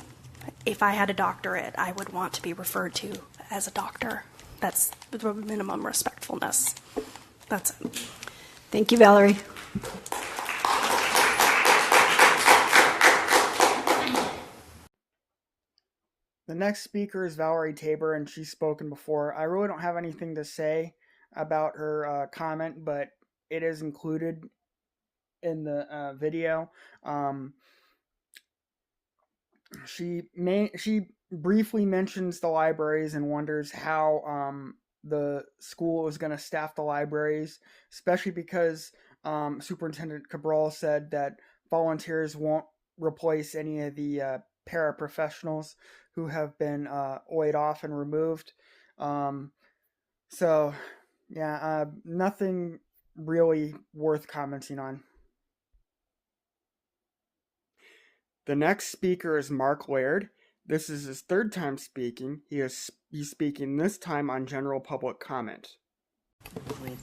H: If I had a doctorate, I would want to be referred to as a doctor. That's the minimum respectfulness. That's it.
B: Thank you, Valerie.
A: The next speaker is Valerie Tabor, and she's spoken before. I really don't have anything to say about her comment, but it is included in the video. She briefly mentions the libraries and wonders how the school is going to staff the libraries, especially because Superintendent Cabral said that volunteers won't replace any of the paraprofessionals who have been laid off and removed. So, yeah, nothing really worth commenting on. The next speaker is Mark Laird. This is his third time speaking. He's speaking this time on general public comment.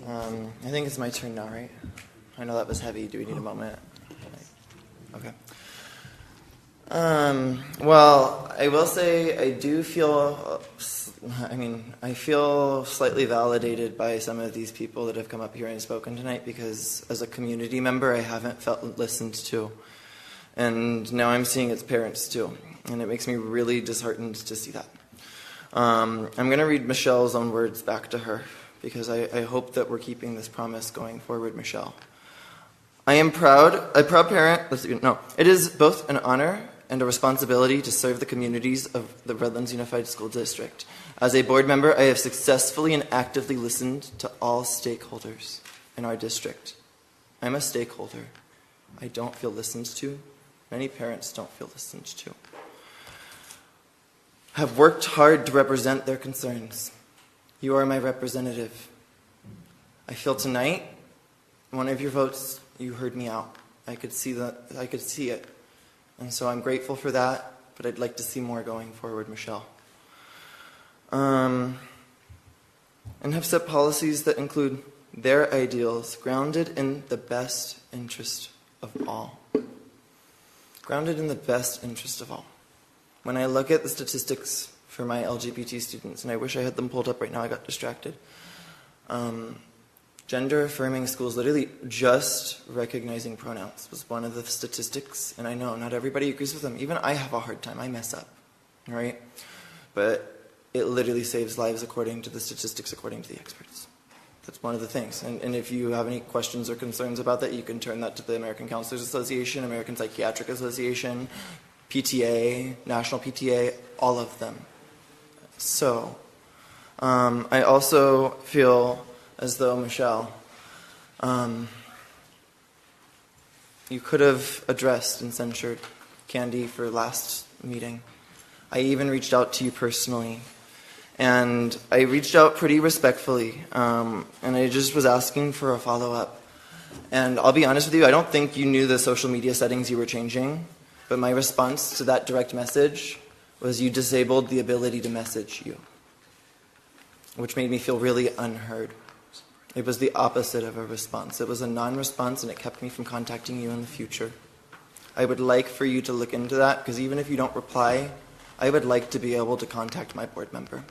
C: I think it's my turn now, right? I know that was heavy. Do we need a moment? Okay. Well, I will say I do feel, I feel slightly validated by some of these people that have come up here and spoken tonight, because as a community member, I haven't felt listened to. And now I'm seeing its parents too. And it makes me really disheartened to see that. I'm going to read Michelle's own words back to her, because I hope that we're keeping this promise going forward, Michelle. I am a proud parent. It is both an honor and a responsibility to serve the communities of the Redlands Unified School District. As a board member, I have successfully and actively listened to all stakeholders in our district. I'm a stakeholder. I don't feel listened to. Many parents don't feel listened to. Have worked hard to represent their concerns. You are my representative. I feel tonight, one of your votes, you heard me out. I could see it. And so I'm grateful for that, but I'd like to see more going forward, Michelle. And have set policies that include their ideals, grounded in the best interest of all. Grounded in the best interest of all. When I look at the statistics for my LGBT students, and I wish I had them pulled up right now, I got distracted. Gender-affirming schools, literally just recognizing pronouns was one of the statistics, and I know not everybody agrees with them. Even I have a hard time. I mess up, right? But it literally saves lives according to the statistics, according to the experts. That's one of the things. And if you have any questions or concerns about that, you can turn that to the American Counselors Association, American Psychiatric Association, PTA, National PTA, all of them. So, I also feel as though, Michelle, you could have addressed and censured Candy for last meeting. I even reached out to you personally. And I reached out pretty respectfully, and I just was asking for a follow-up. And I'll be honest with you, I don't think you knew the social media settings you were changing, but my response to that direct message was you disabled the ability to message you, which made me feel really unheard. It was the opposite of a response. It was a non-response, and it kept me from contacting you in the future. I would like for you to look into that, because even if you don't reply, I would like to be able to contact my board member,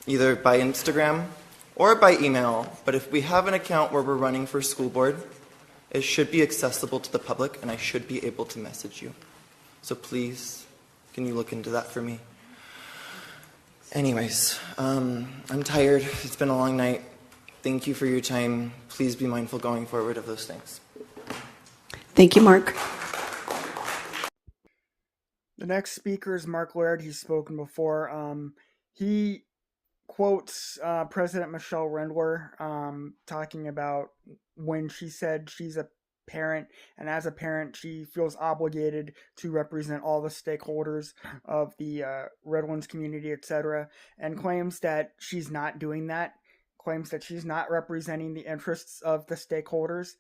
C: either by Instagram or by email. But if we have an account where we're running for school board, it should be accessible to the public, and I should be able to message you. So please, can you look into that for me? Anyways, I'm tired. It's been a long night. Thank you for your time. Please be mindful going forward of those things.
B: Thank you, Mark.
A: The next speaker is Mark Laird. He's spoken before. He quotes President Michelle Rendler talking about when she said she's a parent, and as a parent, she feels obligated to represent all the stakeholders of the Redlands community, etc., and claims that she's not doing that, claims that she's not representing the interests of the stakeholders.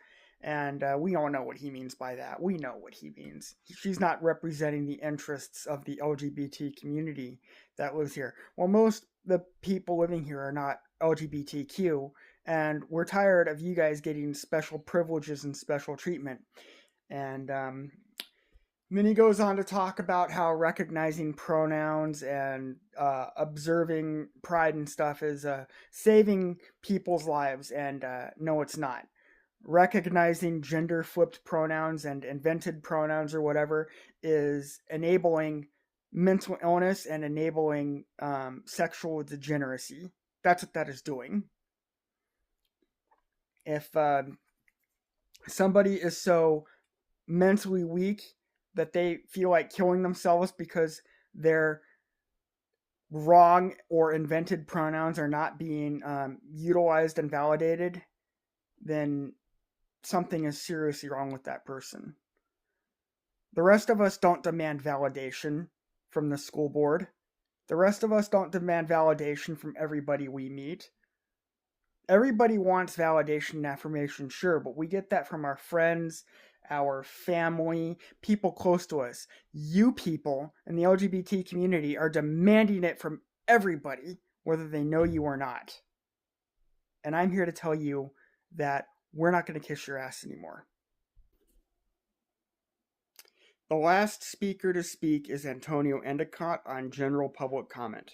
A: And we all know what he means by that. We know what he means. She's not representing the interests of the LGBT community that lives here. Well, most the people living here are not LGBTQ, and we're tired of you guys getting special privileges and special treatment. And then he goes on to talk about how recognizing pronouns and observing pride and stuff is saving people's lives, and no, it's not. Recognizing gender flipped pronouns and invented pronouns or whatever is enabling mental illness and enabling sexual degeneracy. That's what that is doing. If somebody is so mentally weak that they feel like killing themselves because their wrong or invented pronouns are not being utilized and validated, then something is seriously wrong with that person. The rest of us don't demand validation from the school board. The rest of us don't demand validation from everybody we meet. Everybody wants validation and affirmation, sure, but we get that from our friends, our family, people close to us. You people in the LGBT community are demanding it from everybody, whether they know you or not. And I'm here to tell you that we're not going to kiss your ass anymore. The last speaker to speak is Antonio Endicott on general public comment.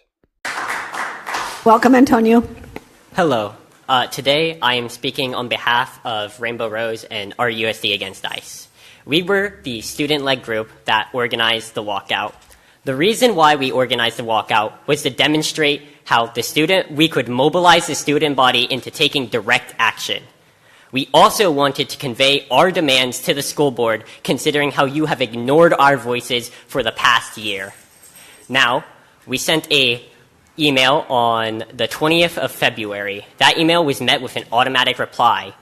B: Welcome, Antonio.
K: Hello. Today I am speaking on behalf of Rainbow Rose and RUSD Against ICE. We were the student-led group that organized the walkout. The reason why we organized the walkout was to demonstrate how we could mobilize the student body into taking direct action. We also wanted to convey our demands to the school board, considering how you have ignored our voices for the past year. Now, we sent an email on the 20th of February. That email was met with an automatic reply.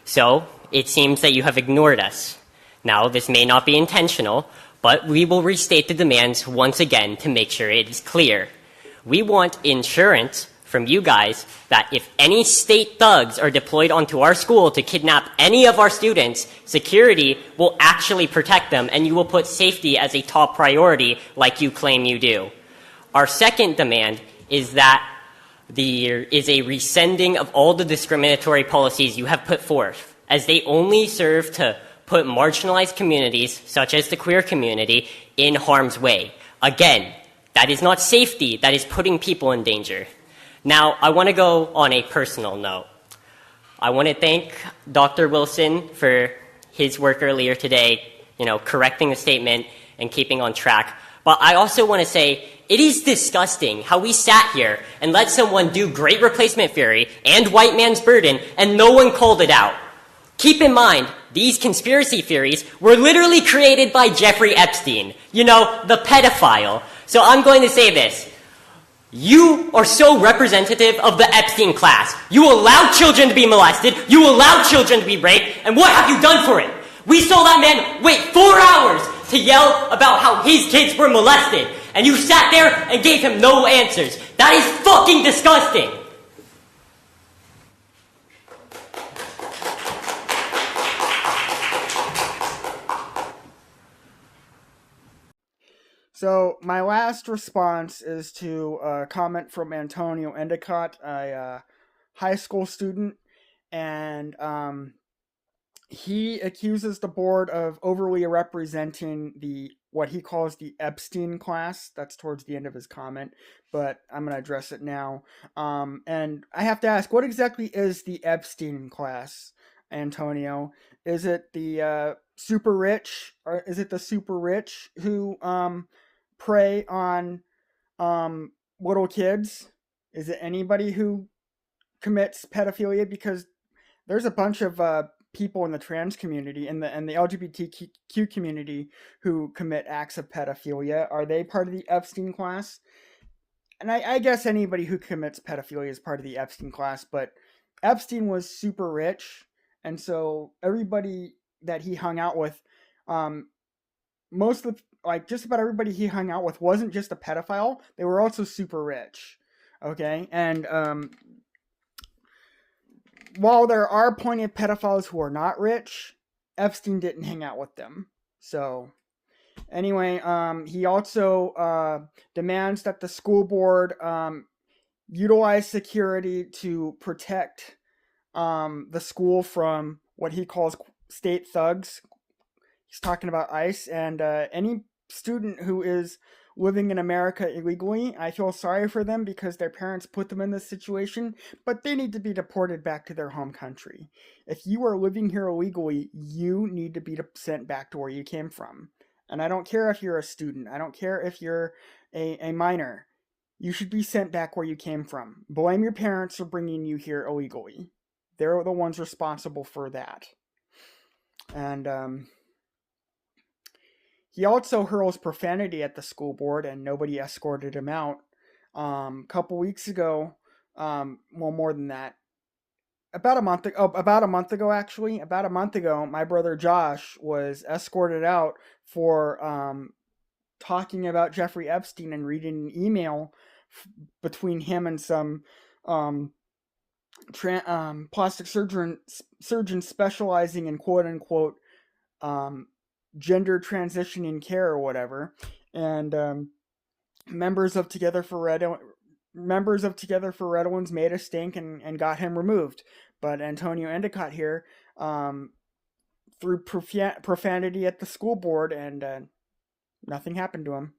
K: So, it seems that you have ignored us. Now, this may not be intentional, but we will restate the demands once again to make sure it is clear. We want insurance from you guys that if any state thugs are deployed onto our school to kidnap any of our students, security will actually protect them and you will put safety as a top priority like you claim you do. Our second demand is that there is a rescinding of all the discriminatory policies you have put forth, as they only serve to put marginalized communities, such as the queer community, in harm's way. Again, that is not safety, that is putting people in danger. Now, I want to go on a personal note. I want to thank Dr. Wilson for his work earlier today, correcting the statement and keeping on track. But I also want to say, it is disgusting how we sat here and let someone do great replacement theory and white man's burden and no one called it out. Keep in mind, these conspiracy theories were literally created by Jeffrey Epstein, the pedophile. So I'm going to say this. You are so representative of the Epstein class. You allow children to be molested, you allow children to be raped, and what have you done for it? We saw that man wait 4 hours to yell about how his kids were molested, and you sat there and gave him no answers. That is fucking disgusting!
A: So my last response is to a comment from Antonio Endicott, a high school student, and he accuses the board of overly representing what he calls the Epstein class. That's towards the end of his comment, but I'm going to address it now. And I have to ask, what exactly is the Epstein class, Antonio? Is it the super rich, or is it the super rich who prey on little kids? Is it anybody who commits pedophilia? Because there's a bunch of people in the trans community and the LGBTQ community who commit acts of pedophilia. Are they part of the Epstein class? And I guess anybody who commits pedophilia is part of the Epstein class, but Epstein was super rich, and so everybody that he hung out with, just about everybody he hung out with wasn't just a pedophile, they were also super rich. Okay? And while there are plenty of pedophiles who are not rich, Epstein didn't hang out with them. So, anyway, he also demands that the school board utilize security to protect the school from what he calls state thugs. He's talking about ICE and any student who is living in America illegally. I feel sorry for them because their parents put them in this situation, but they need to be deported back to their home country. If you are living here illegally, you need to be sent back to where you came from. And I don't care if you're a student. I don't care if you're a minor. You should be sent back where you came from. Blame your parents for bringing you here illegally. They're the ones responsible for that. And he also hurls profanity at the school board, and nobody escorted him out. A couple weeks ago, well, more than that, about a month ago, my brother Josh was escorted out for talking about Jeffrey Epstein and reading an email between him and some plastic surgeon specializing in quote unquote gender transitioning care or whatever, and members of Together for Redlands made a stink and got him removed. But Antonio Endicott here threw profanity at the school board, and nothing happened to him.